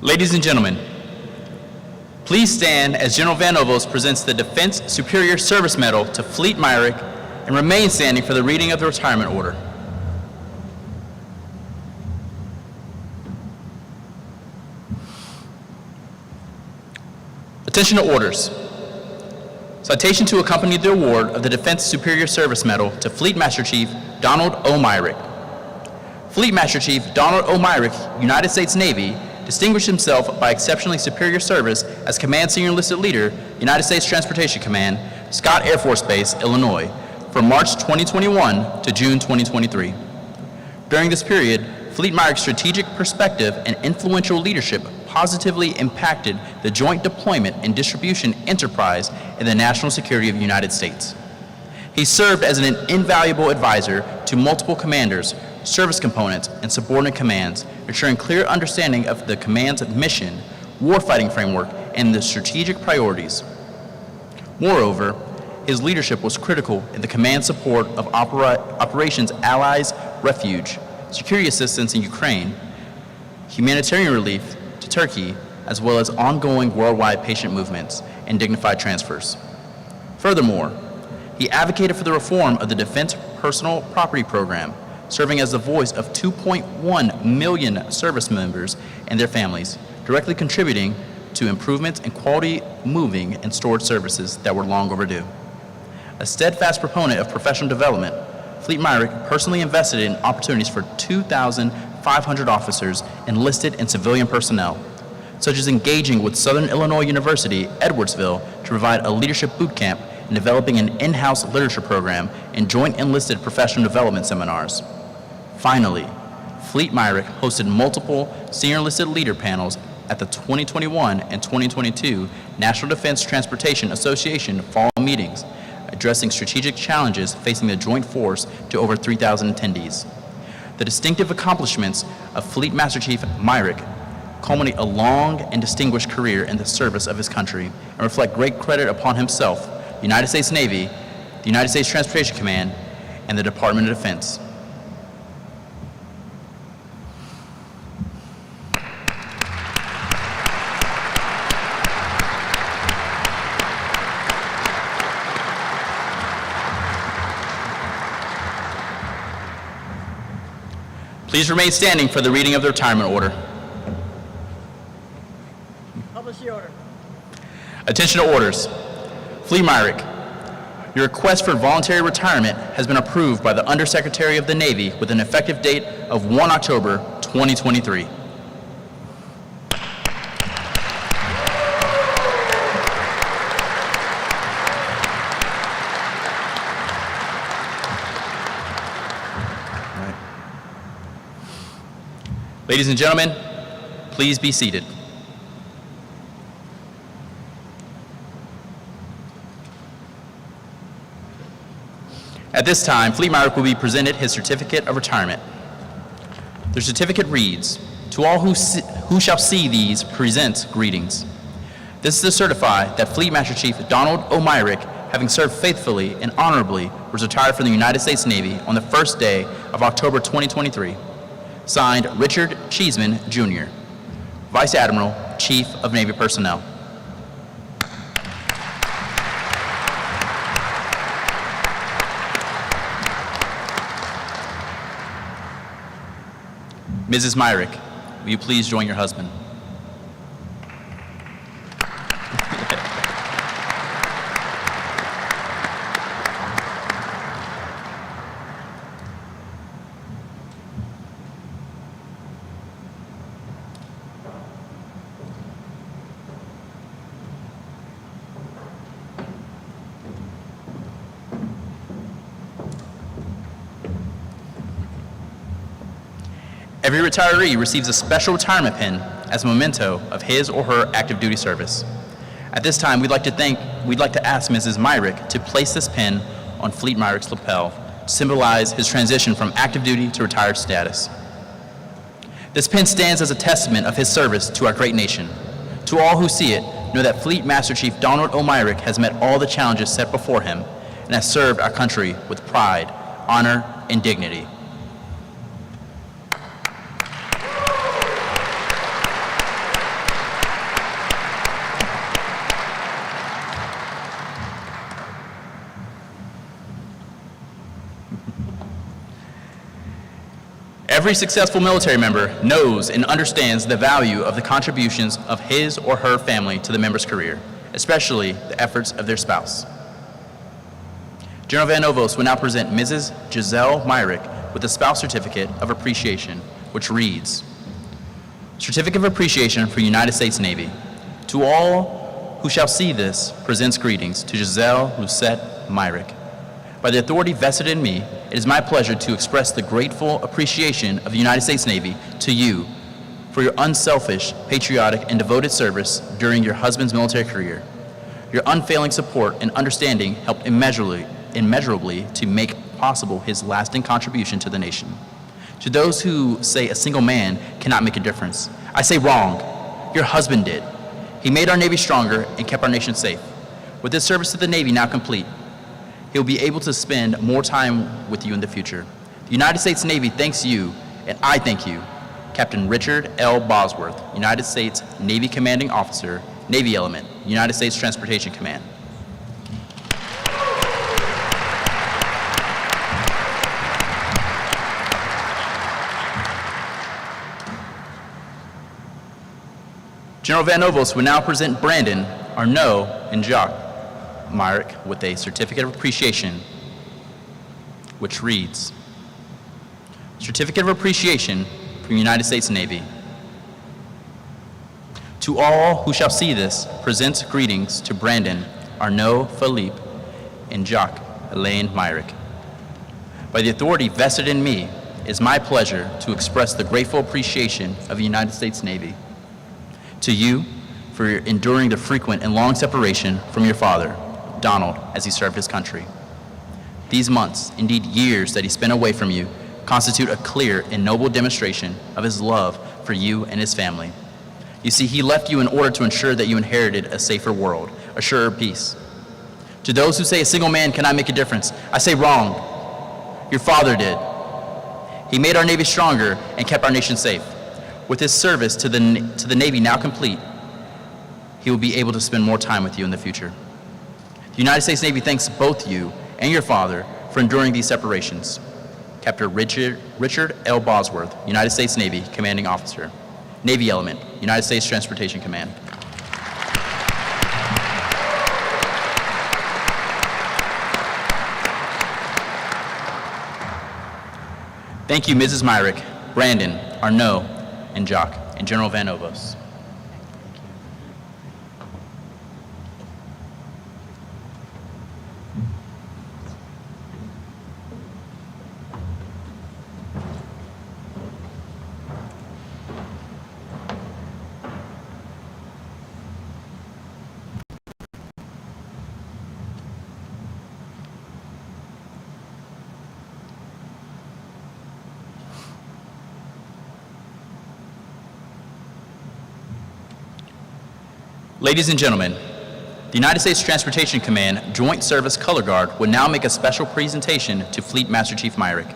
Ladies and gentlemen, please stand as General Van Ovos presents the Defense Superior Service Medal to Fleet Myrick and remain standing for the reading of the retirement order. Attention to orders. Citation to accompany the award of the Defense Superior Service Medal to Fleet Master Chief Donald O. Myrick. Fleet Master Chief Donald O. Myrick, United States Navy, distinguished himself by exceptionally superior service as Command Senior Enlisted Leader, United States Transportation Command, Scott Air Force Base, Illinois, from March 2021 to June 2023. During this period, Fleet Myrick's strategic perspective and influential leadership positively impacted the joint deployment and distribution enterprise in the national security of the United States. He served as an invaluable advisor to multiple commanders, service components, and subordinate commands, ensuring clear understanding of the command's mission, warfighting framework, and the strategic priorities. Moreover, his leadership was critical in the command support of Operations Allies Refuge, security assistance in Ukraine, humanitarian relief to Turkey, as well as ongoing worldwide patient movements and dignified transfers. Furthermore, he advocated for the reform of the Defense Personal Property Program, serving as the voice of 2.1 million service members and their families, directly contributing to improvements in quality moving and storage services that were long overdue. A steadfast proponent of professional development, Fleet Myrick personally invested in opportunities for 2,500 officers, enlisted and civilian personnel, such as engaging with Southern Illinois University, Edwardsville, to provide a leadership boot camp and developing an in-house literature program and joint enlisted professional development seminars. Finally, Fleet Myrick hosted multiple senior enlisted leader panels at the 2021 and 2022 National Defense Transportation Association fall meetings, addressing strategic challenges facing the joint force to over 3,000 attendees. The distinctive accomplishments of Fleet Master Chief Myrick culminate a long and distinguished career in the service of his country and reflect great credit upon himself, the United States Navy, the United States Transportation Command, and the Department of Defense. Please remain standing for the reading of the retirement order.
Publish the order.
Attention to orders. Fleet Myrick, your request for voluntary retirement has been approved by the Undersecretary of the Navy with an effective date of 1 October 2023. Ladies and gentlemen, please be seated. At this time, Fleet Myrick will be presented his certificate of retirement. The certificate reads, "To all who shall see these, presents greetings. This is to certify that Fleet Master Chief Donald O. Myrick, having served faithfully and honorably, was retired from the United States Navy on the first day of October 2023. Signed, Richard Cheeseman, Jr., Vice Admiral, Chief of Navy Personnel." Mrs. Myrick, will you please join your husband? Every retiree receives a special retirement pin as a memento of his or her active duty service. At this time, we'd like to ask Mrs. Myrick to place this pin on Fleet Myrick's lapel to symbolize his transition from active duty to retired status. This pin stands as a testament of his service to our great nation. To all who see it, know that Fleet Master Chief Donald O. Myrick has met all the challenges set before him and has served our country with pride, honor, and dignity. Every successful military member knows and understands the value of the contributions of his or her family to the member's career, especially the efforts of their spouse. General Van Ovos will now present Mrs. Giselle Myrick with the Spouse Certificate of Appreciation, which reads, "Certificate of Appreciation for United States Navy. To all who shall see this, presents greetings to Giselle Lucette Myrick. By the authority vested in me, it is my pleasure to express the grateful appreciation of the United States Navy to you for your unselfish, patriotic, and devoted service during your husband's military career. Your unfailing support and understanding helped immeasurably to make possible his lasting contribution to the nation. To those who say a single man cannot make a difference, I say wrong. Your husband did. He made our Navy stronger and kept our nation safe. With his service to the Navy now complete, he'll be able to spend more time with you in the future. The United States Navy thanks you, and I thank you, Captain Richard L. Bosworth, United States Navy Commanding Officer, Navy Element, United States Transportation Command." General Van Ovos will now present Brandon, Arnaud, and Jacques Myrick with a Certificate of Appreciation, which reads, "Certificate of Appreciation from United States Navy. To all who shall see this, presents greetings to Brandon, Arnaud, Philippe, and Jacques Elaine Myrick. By the authority vested in me, it is my pleasure to express the grateful appreciation of the United States Navy. To you, for your enduring the frequent and long separation from your father, Donald, as he served his country. These months, indeed years, that he spent away from you constitute a clear and noble demonstration of his love for you and his family. You see, he left you in order to ensure that you inherited a safer world, a surer peace. To those who say a single man cannot make a difference, I say wrong. Your father did. He made our Navy stronger and kept our nation safe. With his service to the Navy now complete, he will be able to spend more time with you in the future. The United States Navy thanks both you and your father for enduring these separations. Captain Richard L. Bosworth, United States Navy, Commanding Officer. Navy Element, United States Transportation Command. Thank you, Mrs. Myrick, Brandon, Arnaud, and Jock, and General Van Ovos. Ladies and gentlemen, the United States Transportation Command Joint Service Color Guard will now make a special presentation to Fleet Master Chief Myrick.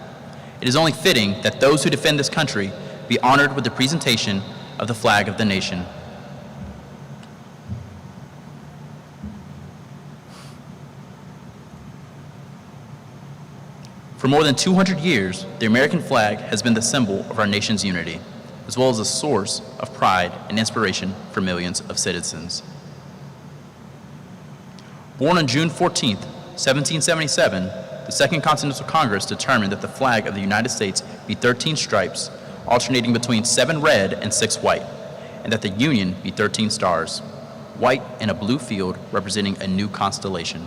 It is only fitting that those who defend this country be honored with the presentation of the flag of the nation. For more than 200 years, the American flag has been the symbol of our nation's unity, as well as a source of pride and inspiration for millions of citizens. Born on June 14, 1777, the Second Continental Congress determined that the flag of the United States be 13 stripes, alternating between 7 red and 6 white, and that the Union be 13 stars, white in a blue field representing a new constellation.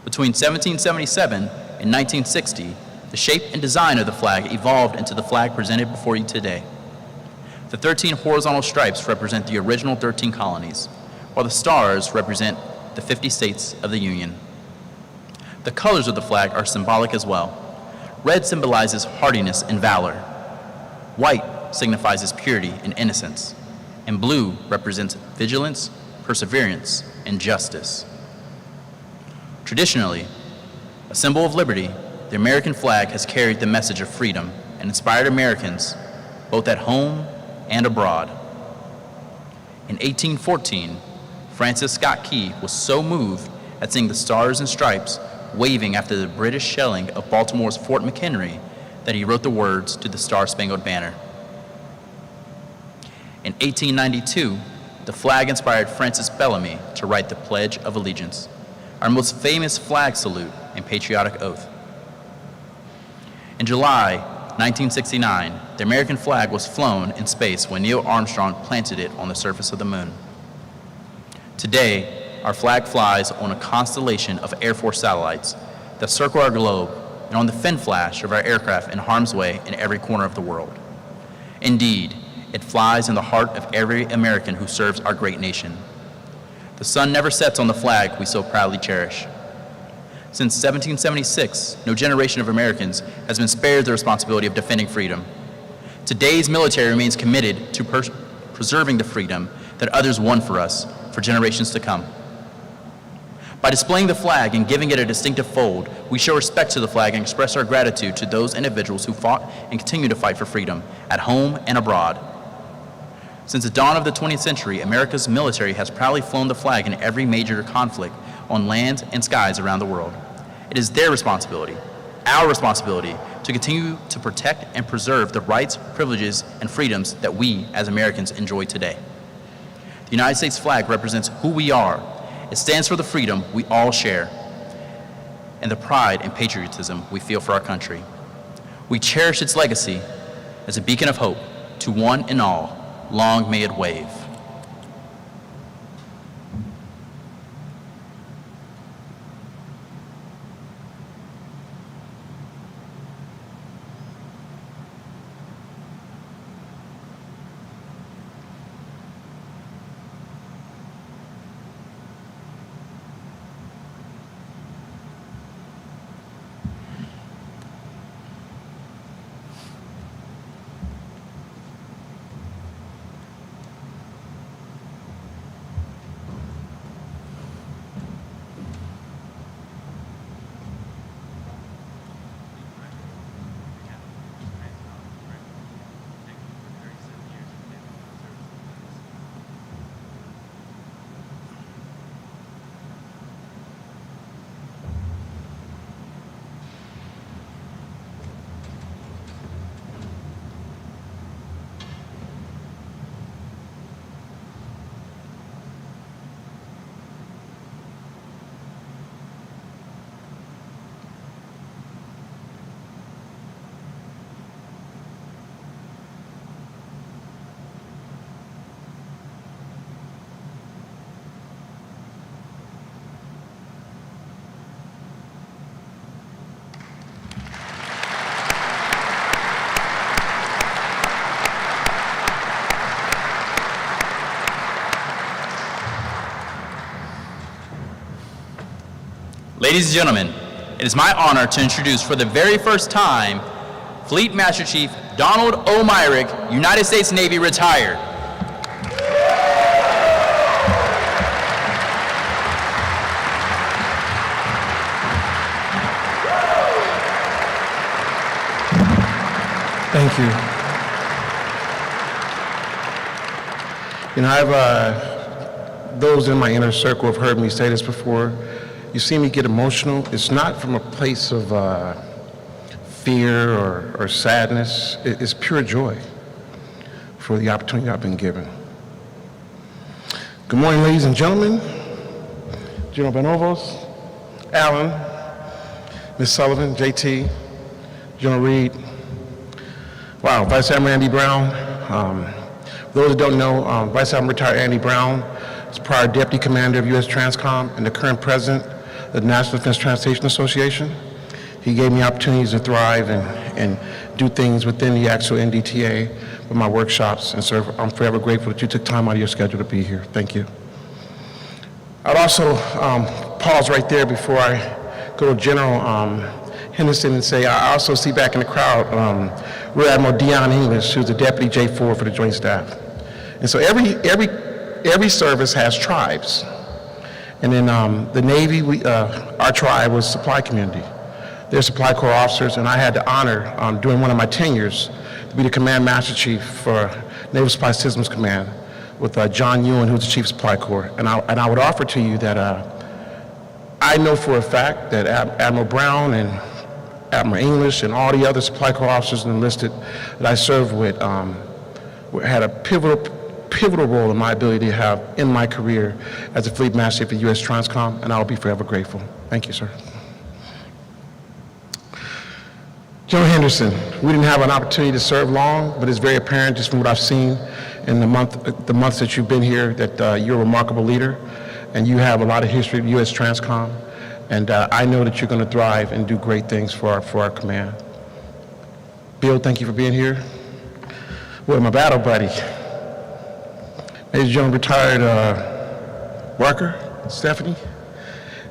Between 1777 and 1960, the shape and design of the flag evolved into the flag presented before you today. The 13 horizontal stripes represent the original 13 colonies, while the stars represent the 50 states of the Union. The colors of the flag are symbolic as well. Red symbolizes hardiness and valor. White signifies purity and innocence, and blue represents vigilance, perseverance, and justice. Traditionally, a symbol of liberty, the American flag has carried the message of freedom and inspired Americans both at home and abroad. In 1814, Francis Scott Key was so moved at seeing the stars and stripes waving after the British shelling of Baltimore's Fort McHenry that he wrote the words to the Star-Spangled Banner. In 1892, the flag inspired Francis Bellamy to write the Pledge of Allegiance, our most famous flag salute and patriotic oath. In July 1969, the American flag was flown in space when Neil Armstrong planted it on the surface of the moon. Today, our flag flies on a constellation of Air Force satellites that circle our globe and on the fin flash of our aircraft in harm's way in every corner of the world. Indeed, it flies in the heart of every American who serves our great nation. The sun never sets on the flag we so proudly cherish. Since 1776, no generation of Americans has been spared the responsibility of defending freedom. Today's military remains committed to preserving the freedom that others won for us for generations to come. By displaying the flag and giving it a distinctive fold, we show respect to the flag and express our gratitude to those individuals who fought and continue to fight for freedom at home and abroad. Since the dawn of the 20th century, America's military has proudly flown the flag in every major conflict on land and skies around the world. It is their responsibility, our responsibility, to continue to protect and preserve the rights, privileges, and freedoms that we as Americans enjoy today. The United States flag represents who we are. It stands for the freedom we all share and the pride and patriotism we feel for our country. We cherish its legacy as a beacon of hope to one and all. Long may it wave. Ladies and gentlemen, it is my honor to introduce for the very first time, Fleet Master Chief Donald O. Myrick, United States Navy, retired.
Thank you. You know, those in my inner circle have heard me say this before. You see me get emotional. It's not from a place of fear or sadness. It's pure joy for the opportunity I've been given. Good morning, ladies and gentlemen. General Benovos, Alan, Ms. Sullivan, JT, General Reed. Wow, Vice Admiral Andy Brown. For those that don't know, Vice Admiral retired Andy Brown is prior Deputy Commander of USTRANSCOM and the current President of the National Defense Transportation Association. He gave me opportunities to thrive and do things within the actual NDTA with my workshops, and so I'm forever grateful that you took time out of your schedule to be here. Thank you. I'd also pause right there before I go to General Henderson and say, I also see back in the crowd Rear Admiral Dion English, who's the Deputy J4 for the Joint Staff. And so every service has tribes. And in the Navy, our tribe was supply community. They're supply corps officers, and I had the honor during one of my tenures to be the Command Master Chief for Naval Supply Systems Command with John Ewan, who's the Chief of Supply Corps. And I would offer to you that I know for a fact that Admiral Brown and Admiral English and all the other supply corps officers enlisted that I served with had a pivotal role in my ability to have in my career as a Fleet Master Chief at USTRANSCOM, and I'll be forever grateful. Thank you, sir. General Henderson, we didn't have an opportunity to serve long, but it's very apparent just from what I've seen in the months that you've been here that you're a remarkable leader, and you have a lot of history at USTRANSCOM. And I know that you're going to thrive and do great things for our command. Bill, thank you for being here. Well, my battle buddy, Major General retired Walker, Stephanie,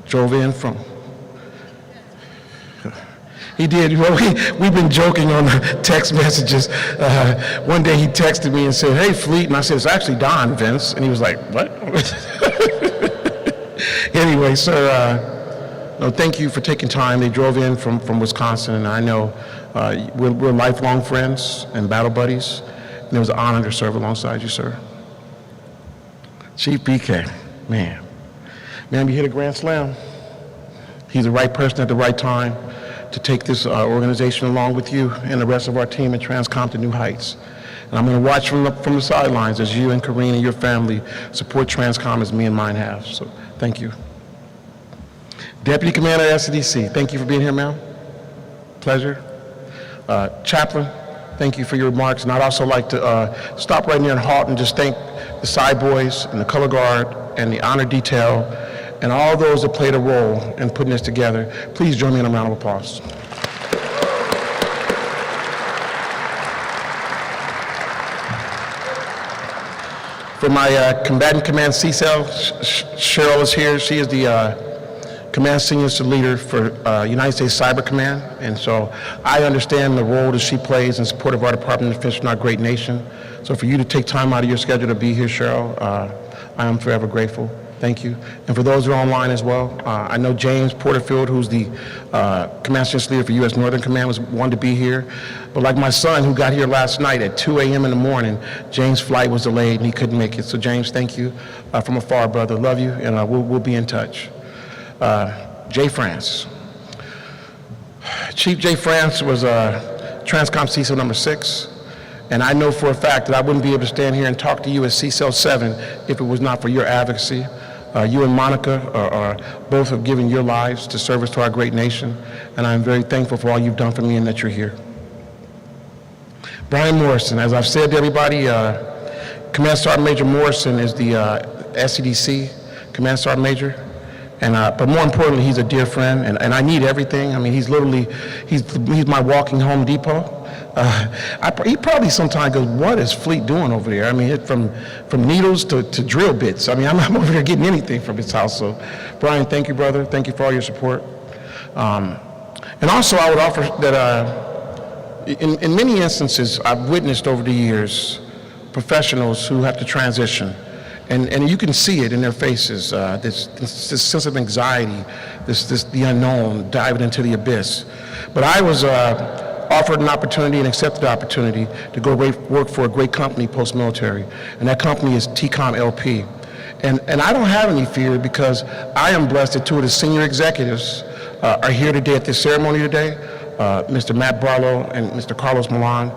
drove in from. He did. Well, we've been joking on the text messages. One day he texted me and said, "Hey, Fleet," and I said, "It's actually Don, Vince." And he was like, "What?" Anyway, sir. No, thank you for taking time. They drove in from Wisconsin, and I know we're lifelong friends and battle buddies, and it was an honor to serve alongside you, sir. Chief BK, man, you hit a grand slam. He's the right person at the right time to take this organization along with you and the rest of our team at TRANSCOM to new heights. And I'm going to watch from the sidelines as you and Karine and your family support TRANSCOM as me and mine have. So thank you. Deputy Commander at SCDC, thank you for being here, ma'am. Pleasure. Chaplain, thank you for your remarks. And I'd also like to stop right near and halt and just thank the Side Boys and the Color Guard and the Honor Detail and all those that played a role in putting this together. Please join me in a round of applause. For my combatant command C-Cell, Cheryl is here. She is the Command Senior Leader for United States Cyber Command, and so I understand the role that she plays in support of our Department of Defense and our great nation. So for you to take time out of your schedule to be here, Cheryl, I am forever grateful. Thank you. And for those who are online as well, I know James Porterfield, who's the Command Senior Leader for U.S. Northern Command, was wanted to be here. But like my son, who got here last night at 2 a.m. in the morning, James' flight was delayed and he couldn't make it. So James, thank you from afar, brother. Love you, and we'll be in touch. Jay France. Chief Jay France was TRANSCOM CCEL number 6, and I know for a fact that I wouldn't be able to stand here and talk to you as CCEL 7 if it was not for your advocacy. You and Monica are both have given your lives to service to our great nation, and I'm very thankful for all you've done for me and that you're here. Brian Morrison, as I've said to everybody, Command Sergeant Major Morrison is the SCDC Command Sergeant Major. But more importantly, he's a dear friend, and I need everything. I mean, he's my walking Home Depot. He probably sometimes goes, what is Fleet doing over there? I mean, from needles to drill bits. I mean, I'm over there getting anything from his house. So, Brian, thank you, brother. Thank you for all your support. And also, I would offer that in many instances, I've witnessed over the years professionals who have to transition. And you can see it in their faces, this sense of anxiety, the unknown, diving into the abyss. But I was offered an opportunity and accepted the opportunity to go work for a great company post-military, and that company is TCOM LP. And I don't have any fear because I am blessed that two of the senior executives are here today at this ceremony today, Mr. Matt Barlow and Mr. Carlos Milan.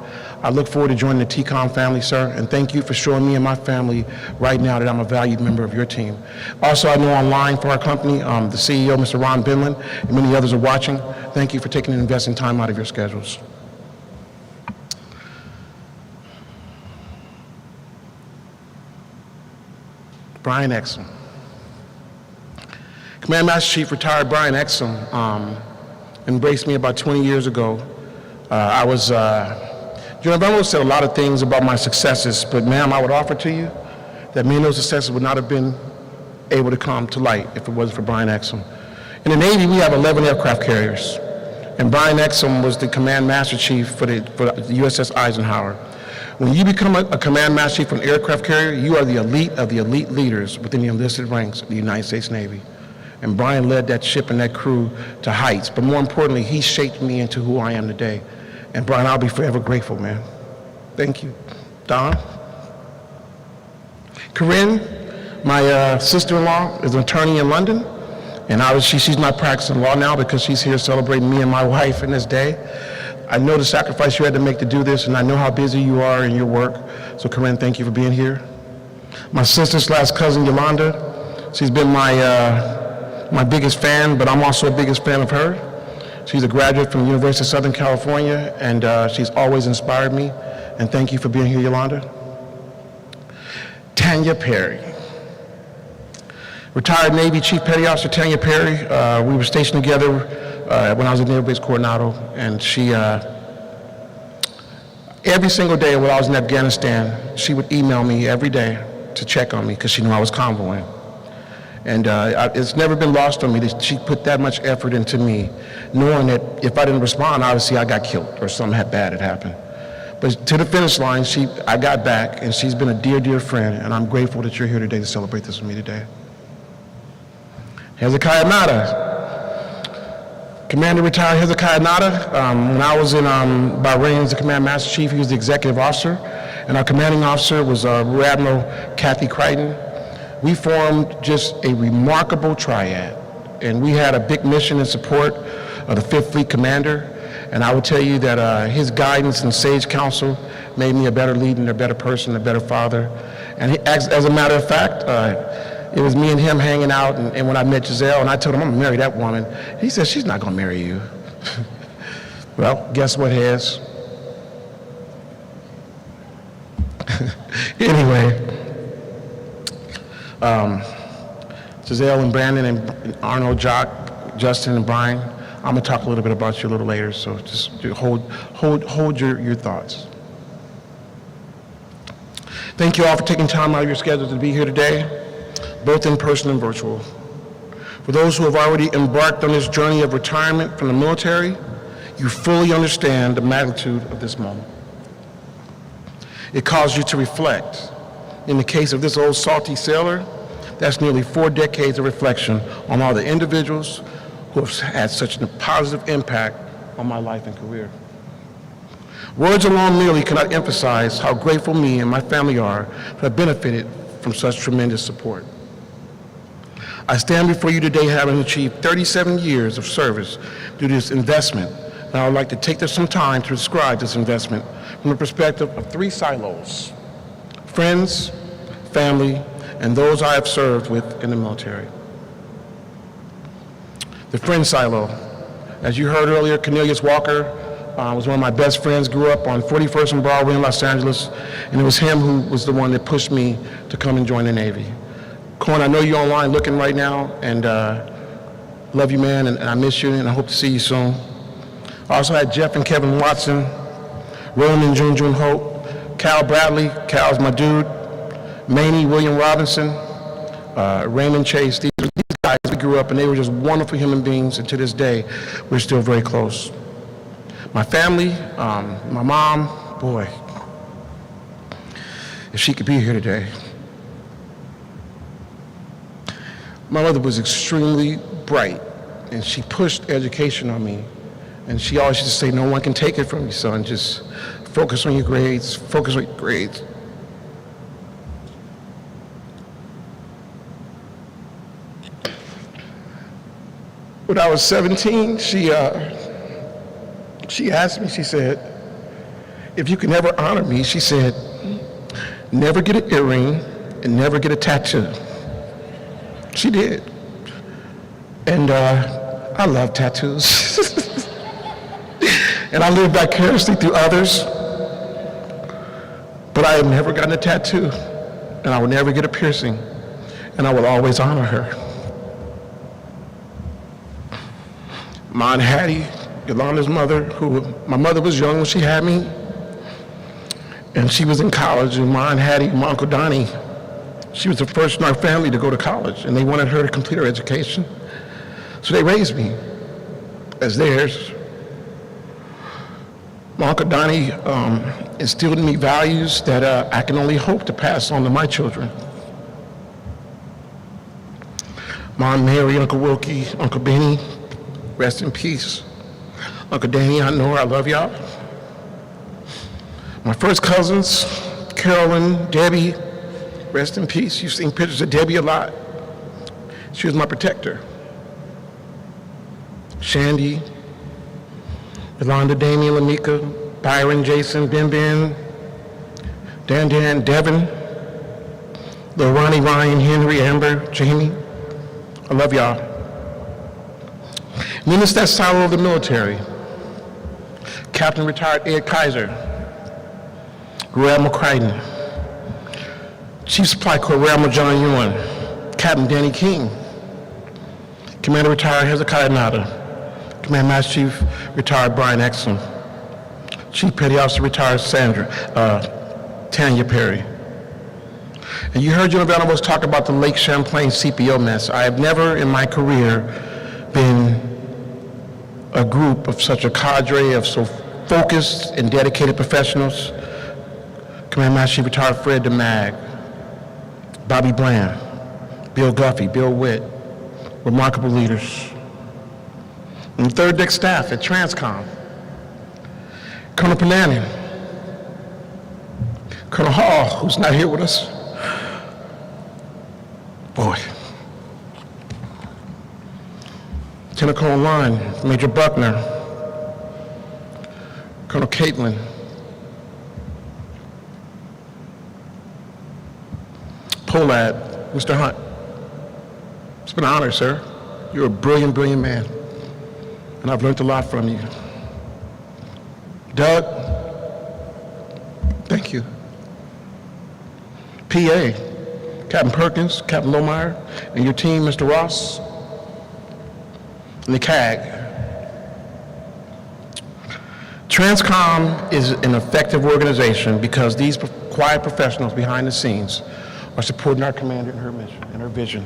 I look forward to joining the TCOM family, sir, and thank you for showing me and my family right now that I'm a valued member of your team. Also, I know online for our company, the CEO, Mr. Ron Binland, and many others are watching. Thank you for taking and investing time out of your schedules. Brian Exum. Command Master Chief retired Brian Exum embraced me about 20 years ago. General Venables said a lot of things about my successes, but ma'am, I would offer to you that many of those successes would not have been able to come to light if it wasn't for Brian Exum. In the Navy, we have 11 aircraft carriers, and Brian Exum was the Command Master Chief for the USS Eisenhower. When you become a Command Master Chief for an aircraft carrier, you are the elite of the elite leaders within the enlisted ranks of the United States Navy. And Brian led that ship and that crew to heights, but more importantly, he shaped me into who I am today. And Brian, I'll be forever grateful, man. Thank you. Don? Corinne, my sister-in-law, is an attorney in London, and she's not practicing law now because she's here celebrating me and my wife in this day. I know the sacrifice you had to make to do this, and I know how busy you are in your work. So Corinne, thank you for being here. My sister/cousin Yolanda, she's been my biggest fan, but I'm also the biggest fan of her. She's a graduate from the University of Southern California, and she's always inspired me. And thank you for being here, Yolanda. Tanya Perry. Retired Navy Chief Petty Officer Tanya Perry. We were stationed together when I was at Naval Base Coronado, and she, every single day while I was in Afghanistan, she would email me every day to check on me because she knew I was convoying. And it's never been lost on me that she put that much effort into me, knowing that if I didn't respond, obviously I got killed or something bad had happened. But to the finish line, I got back, and she's been a dear, dear friend, and I'm grateful that you're here today to celebrate this with me today. Hezekiah Nada. Commander retired Hezekiah Nada. When I was in Bahrain as the Command Master Chief, he was the executive officer, and our commanding officer was Rear Admiral Kathy Crichton. We formed just a remarkable triad, and we had a big mission in support of the 5th Fleet Commander, and I would tell you that his guidance and sage counsel made me a better leader and a better person, a better father. And as a matter of fact, it was me and him hanging out, and when I met Giselle, and I told him, I'm gonna marry that woman. He said, she's not gonna marry you. Well, guess what, Hez? Anyway. Giselle and Brandon and Arnold, Jock, Justin and Brian, I'm gonna talk a little bit about you a little later, so just hold your thoughts. Thank you all for taking time out of your schedule to be here today, both in person and virtual. For those who have already embarked on this journey of retirement from the military, you fully understand the magnitude of this moment. It caused you to reflect. In the case of this old salty sailor, that's nearly 4 decades of reflection on all the individuals who have had such a positive impact on my life and career. Words alone merely cannot emphasize how grateful me and my family are to have benefited from such tremendous support. I stand before you today having achieved 37 years of service due to this investment, and I would like to take some time to describe this investment from the perspective of 3 silos: friends, family, and those I have served with in the military. The friend silo. As you heard earlier, Cornelius Walker was one of my best friends, grew up on 41st and Broadway in Los Angeles, and it was him who was the one that pushed me to come and join the Navy. Corn, I know you're online looking right now, and love you, man, and I miss you, and I hope to see you soon. I also had Jeff and Kevin Watson, Roland and Jun Hope, Cal Bradley, Cal's my dude, Maney, William Robinson, Raymond Chase. These guys, we grew up, and they were just wonderful human beings, and to this day, we're still very close. My family, my mom, boy, if she could be here today. My mother was extremely bright, and she pushed education on me. And she always used to say, no one can take it from you, son. Just focus on your grades, focus on your grades. When I was 17, she asked me, she said, if you can ever honor me, she said, never get an earring and never get a tattoo. She did. And I love tattoos. And I live vicariously through others. But I have never gotten a tattoo. And I will never get a piercing. And I will always honor her. My Aunt Hattie, Yolanda's mother, my mother was young when she had me. And she was in college. And my Aunt Hattie, my Uncle Donnie, she was the first in our family to go to college, and they wanted her to complete her education. So they raised me as theirs. My Uncle Donnie instilled in me values that I can only hope to pass on to my children. Mom Mary, Uncle Wilkie, Uncle Benny, rest in peace. Uncle Danny, I know I love y'all. My first cousins, Carolyn, Debbie, rest in peace. You've seen pictures of Debbie a lot. She was my protector. Shandy, Yolanda, Damien, Lamika, Byron, Jason, Ben, Dan, Devin, Lil Ronnie, Ryan, Henry, Amber, Jamie. I love y'all. And then it's that silo of the military. Captain retired Ed Kaiser, Rear Admiral Crichton, Chief Supply Corps Rear Admiral John Ewan, Captain Danny King, Commander retired Hezekiah Nada, Command Master Chief retired Brian Exum, Chief Petty Officer retired Tanya Perry. And you heard General Venables talk about the Lake Champlain CPO mess. I have never in my career been a group of such a cadre of so focused and dedicated professionals. Command Master Chief retired Fred DeMag, Bobby Bland, Bill Guffey, Bill Witt, remarkable leaders. And the third deck staff at TRANSCOM, Colonel Pananin, Colonel Hall, who's not here with us. Boy. Lieutenant Colonel Line, Major Buckner, Colonel Caitlin, Polad, Mr. Hunt. It's been an honor, sir. You're a brilliant, brilliant man. And I've learned a lot from you. Doug, thank you. PA, Captain Perkins, Captain Lohmeyer, and your team, Mr. Ross, and the CAG. TRANSCOM is an effective organization because these quiet professionals behind the scenes are supporting our commander and her mission and her vision.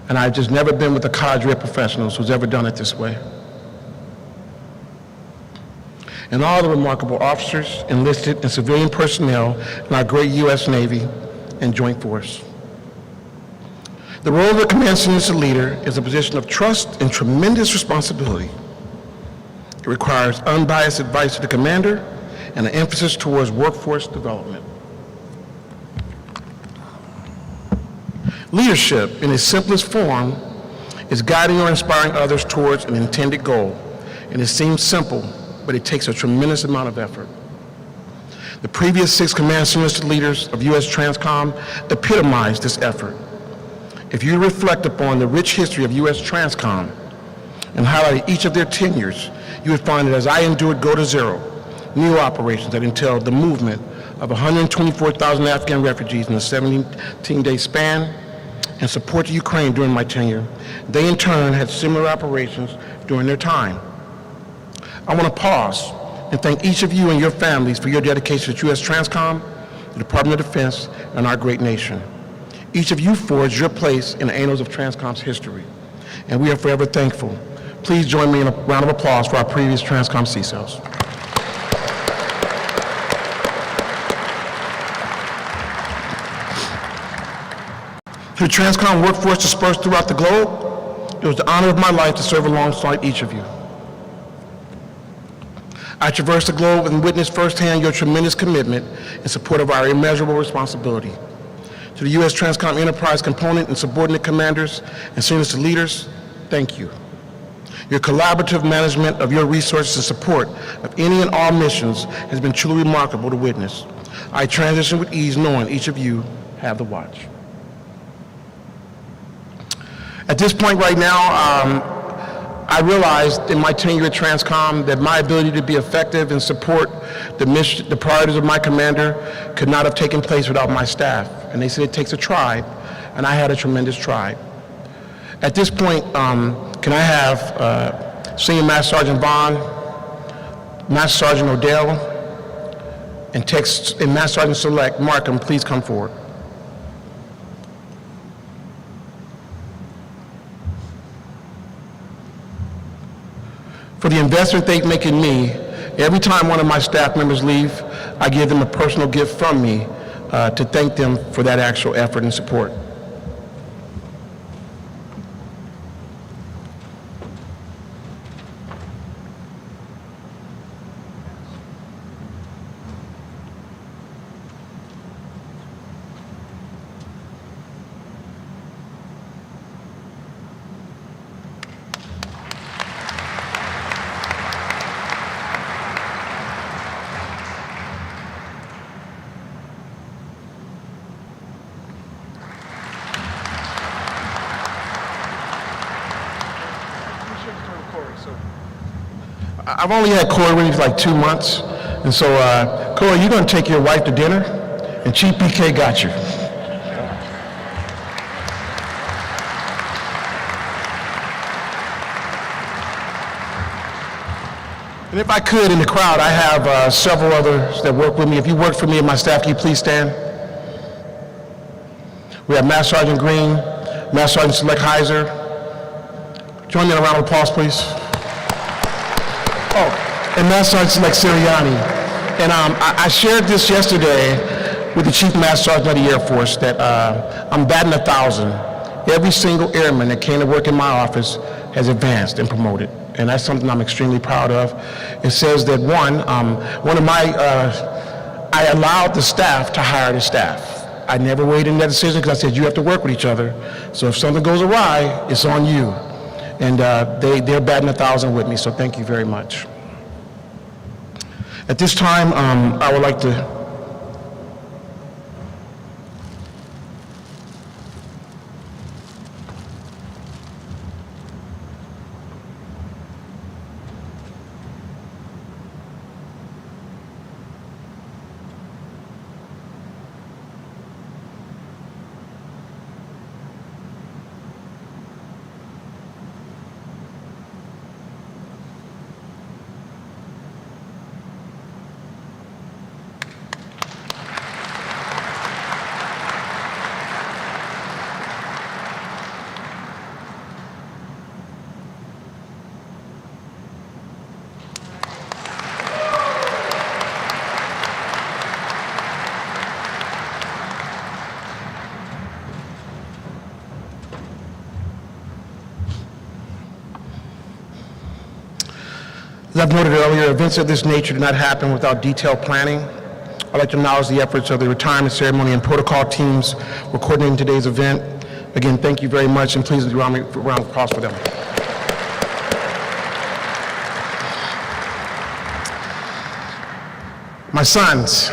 And I've just never been with a cadre of professionals who's ever done it this way. And all the remarkable officers, enlisted and civilian personnel in our great U.S. Navy and Joint Force. The role of the command enlisted leader is a position of trust and tremendous responsibility. It requires unbiased advice to the commander and an emphasis towards workforce development. Leadership, in its simplest form, is guiding or inspiring others towards an intended goal. And it seems simple, but it takes a tremendous amount of effort. The previous 6 command enlisted leaders of USTRANSCOM epitomized this effort. If you reflect upon the rich history of USTRANSCOM and highlight each of their tenures, you would find that as I endured Go to Zero, new operations that entailed the movement of 124,000 Afghan refugees in a 17-day span, and support to Ukraine during my tenure. They in turn had similar operations during their time. I want to pause and thank each of you and your families for your dedication to USTRANSCOM, the Department of Defense, and our great nation. Each of you forged your place in the annals of TRANSCOM's history, and we are forever thankful. Please join me in a round of applause for our previous TRANSCOM CSELs. To the TRANSCOM workforce dispersed throughout the globe, it was the honor of my life to serve alongside each of you. I traversed the globe and witnessed firsthand your tremendous commitment in support of our immeasurable responsibility. To the USTRANSCOM enterprise component and subordinate commanders and senior leaders, thank you. Your collaborative management of your resources and support of any and all missions has been truly remarkable to witness. I transition with ease knowing each of you have the watch. At this point right now, I realized in my tenure at TRANSCOM that my ability to be effective and support the mission, the priorities of my commander could not have taken place without my staff. And they said it takes a tribe, and I had a tremendous tribe. At this point, can I have Senior Master Sergeant Vaughn, Master Sergeant Odell, and Master Sergeant Select Markham please come forward. For the investment they make in me, every time one of my staff members leave, I give them a personal gift from me to thank them for that actual effort and support. I've only had Corey with me for like 2 months, and so Corey, you're going to take your wife to dinner, and Chief BK got you. And if I could, in the crowd, I have several others that work with me. If you work for me and my staff, can you please stand? We have Master Sergeant Green, Master Sergeant Select Heiser. Join me in a round of applause, please. Oh, and Master Sergeant Select Sirianni. And I shared this yesterday with the Chief Master Sergeant of the Air Force that I'm batting 1,000. Every single airman that came to work in my office has advanced and promoted. And that's something I'm extremely proud of. It says that I allowed the staff to hire the staff. I never weighed in that decision because I said, you have to work with each other. So if something goes awry, it's on you. And they're batting 1,000 with me, so thank you very much. At this time, I would like to As I've noted earlier, events of this nature do not happen without detailed planning. I'd like to acknowledge the efforts of the retirement ceremony and protocol teams for coordinating today's event. Again, thank you very much, and please round of applause for them. My sons,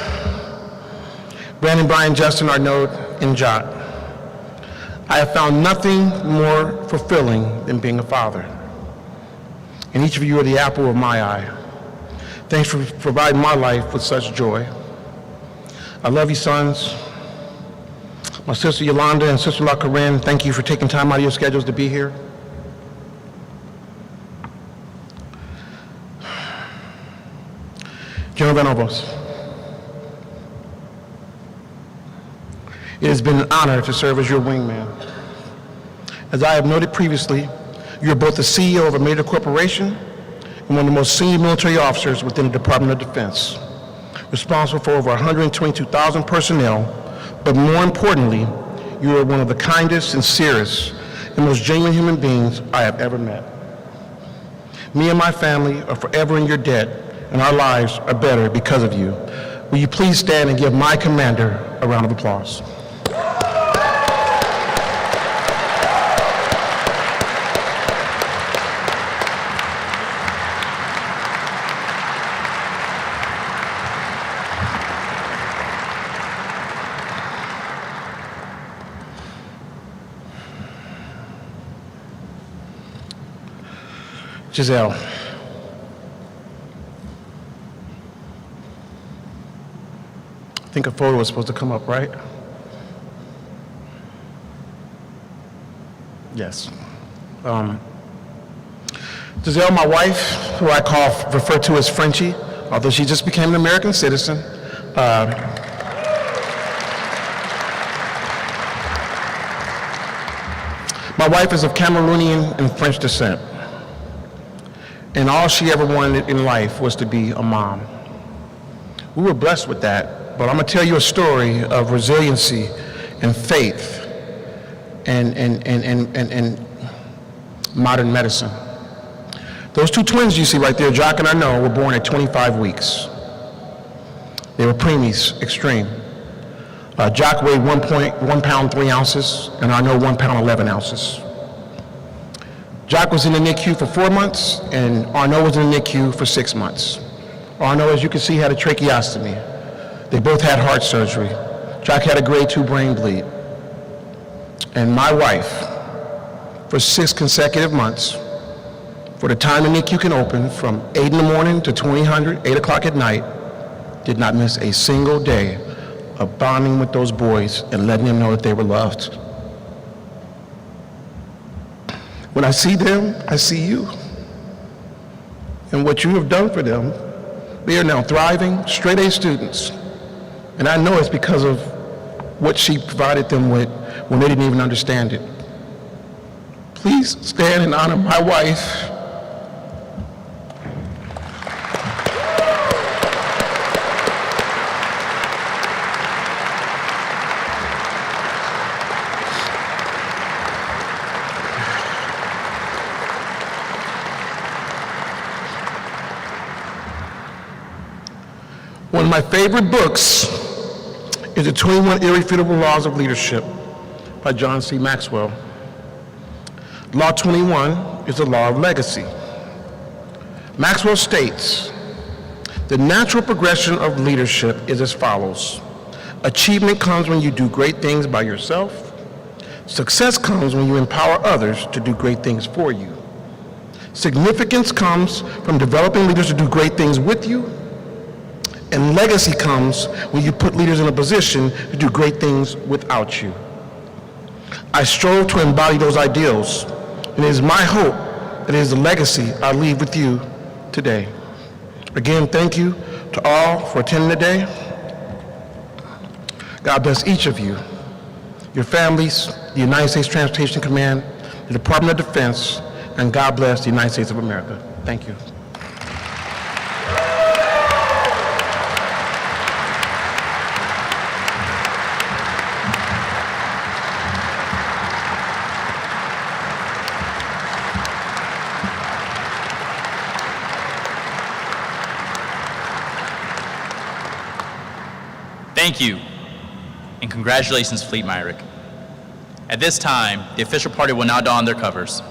Brandon, Brian, Justin, Arnaud, and Jot. I have found nothing more fulfilling than being a father. And each of you are the apple of my eye. Thanks for providing my life with such joy. I love you, sons. My sister Yolanda and sister-in-law Corinne, thank you for taking time out of your schedules to be here. General Venables, it has been an honor to serve as your wingman. As I have noted previously, you are both the CEO of a major corporation and one of the most senior military officers within the Department of Defense, responsible for over 122,000 personnel, but more importantly, you are one of the kindest, sincerest, and most genuine human beings I have ever met. Me and my family are forever in your debt, and our lives are better because of you. Will you please stand and give my commander a round of applause? Giselle. I think a photo was supposed to come up, right? Yes. Giselle, my wife, who I refer to as Frenchie, although she just became an American citizen. My wife is of Cameroonian and French descent. And all she ever wanted in life was to be a mom. We were blessed with that, but I'm gonna tell you a story of resiliency and faith and modern medicine. Those two twins you see right there, Jock and Arnaud, were born at 25 weeks. They were preemies, extreme. Jock weighed 1 pound 3 ounces, and Arnaud 1 pound 11 ounces. Jock was in the NICU for 4 months, and Arnaud was in the NICU for 6 months. Arnaud, as you can see, had a tracheostomy. They both had heart surgery. Jock had a grade 2 brain bleed. And my wife, for 6 consecutive months, for the time the NICU can open, from 8 in the morning to 2000, 8 o'clock at night, did not miss a single day of bonding with those boys and letting them know that they were loved. When I see them, I see you. And what you have done for them, they are now thriving, straight-A students. And I know it's because of what she provided them with when they didn't even understand it. Please stand and honor my wife. One of my favorite books is The 21 Irrefutable Laws of Leadership by John C. Maxwell. Law 21 is the law of legacy. Maxwell states, the natural progression of leadership is as follows. Achievement comes when you do great things by yourself. Success comes when you empower others to do great things for you. Significance comes from developing leaders to do great things with you. And legacy comes when you put leaders in a position to do great things without you. I strove to embody those ideals, and it is my hope that it is the legacy I leave with you today. Again, thank you to all for attending today. God bless each of you, your families, the United States Transportation Command, the Department of Defense, and God bless the United States of America. Thank you.
Thank you, and congratulations, Fleet Myrick. At this time, the official party will now don their covers.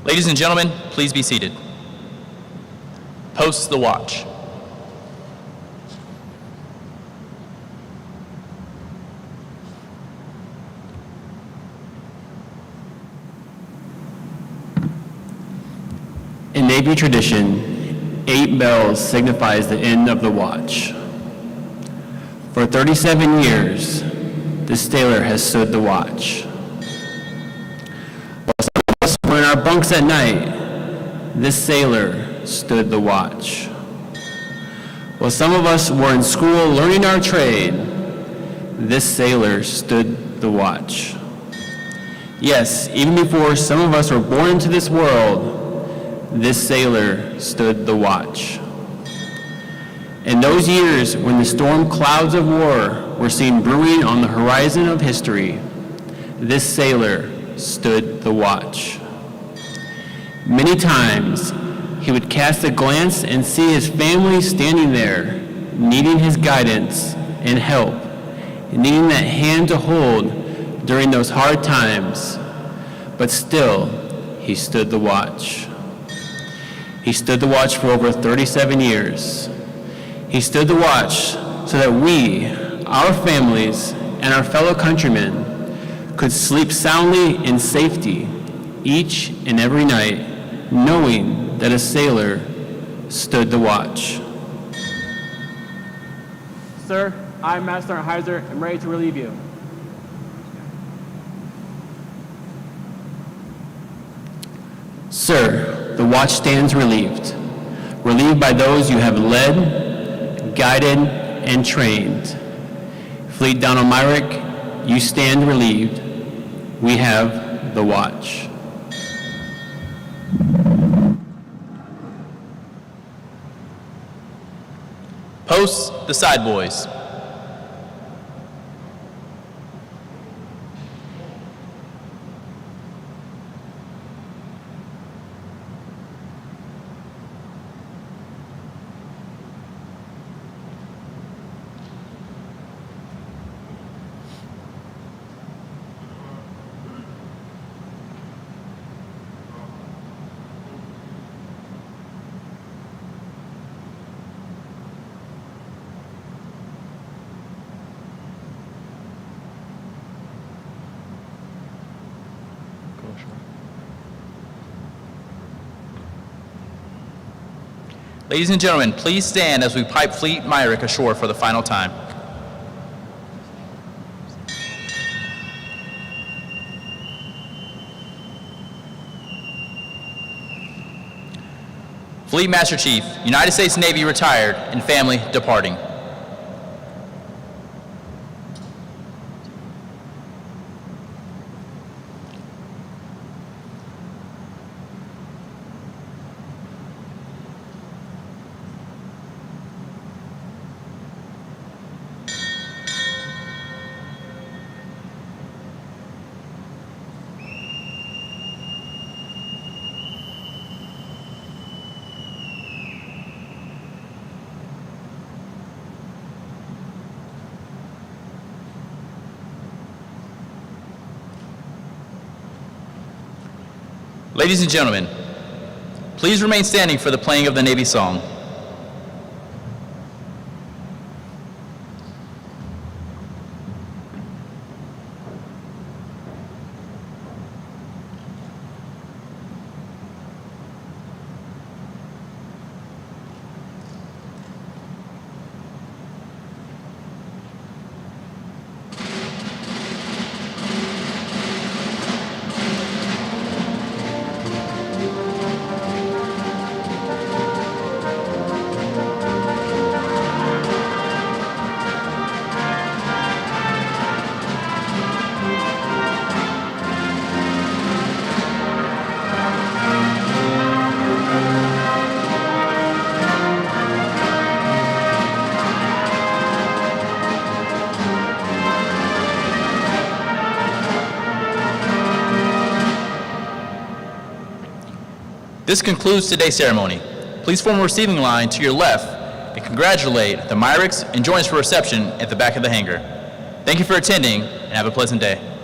Ladies and gentlemen, please be seated. Post the watch.
Navy tradition, 8 bells signifies the end of the watch. For 37 years, this sailor has stood the watch. While some of us were in our bunks at night, this sailor stood the watch. While some of us were in school learning our trade, this sailor stood the watch. Yes, even before some of us were born into this world, this sailor stood the watch. In those years when the storm clouds of war were seen brewing on the horizon of history, this sailor stood the watch. Many times, he would cast a glance and see his family standing there, needing his guidance and help, needing that hand to hold during those hard times, but still, he stood the watch. He stood the watch for over 37 years. He stood the watch so that we, our families, and our fellow countrymen could sleep soundly in safety each and every night, knowing that a sailor stood the watch.
Sir, I, Master Sergeant Heiser, am ready to relieve you.
Sir, the watch stands relieved. Relieved by those you have led, guided, and trained. Fleet Donald Myrick, you stand relieved. We have the watch.
Post the side boys. Ladies and gentlemen, please stand as we pipe Fleet Myrick ashore for the final time. Fleet Master Chief, United States Navy retired and family departing. Ladies and gentlemen, please remain standing for the playing of the Navy song. This concludes today's ceremony. Please form a receiving line to your left and congratulate the Myricks and join us for reception at the back of the hangar. Thank you for attending and have a pleasant day.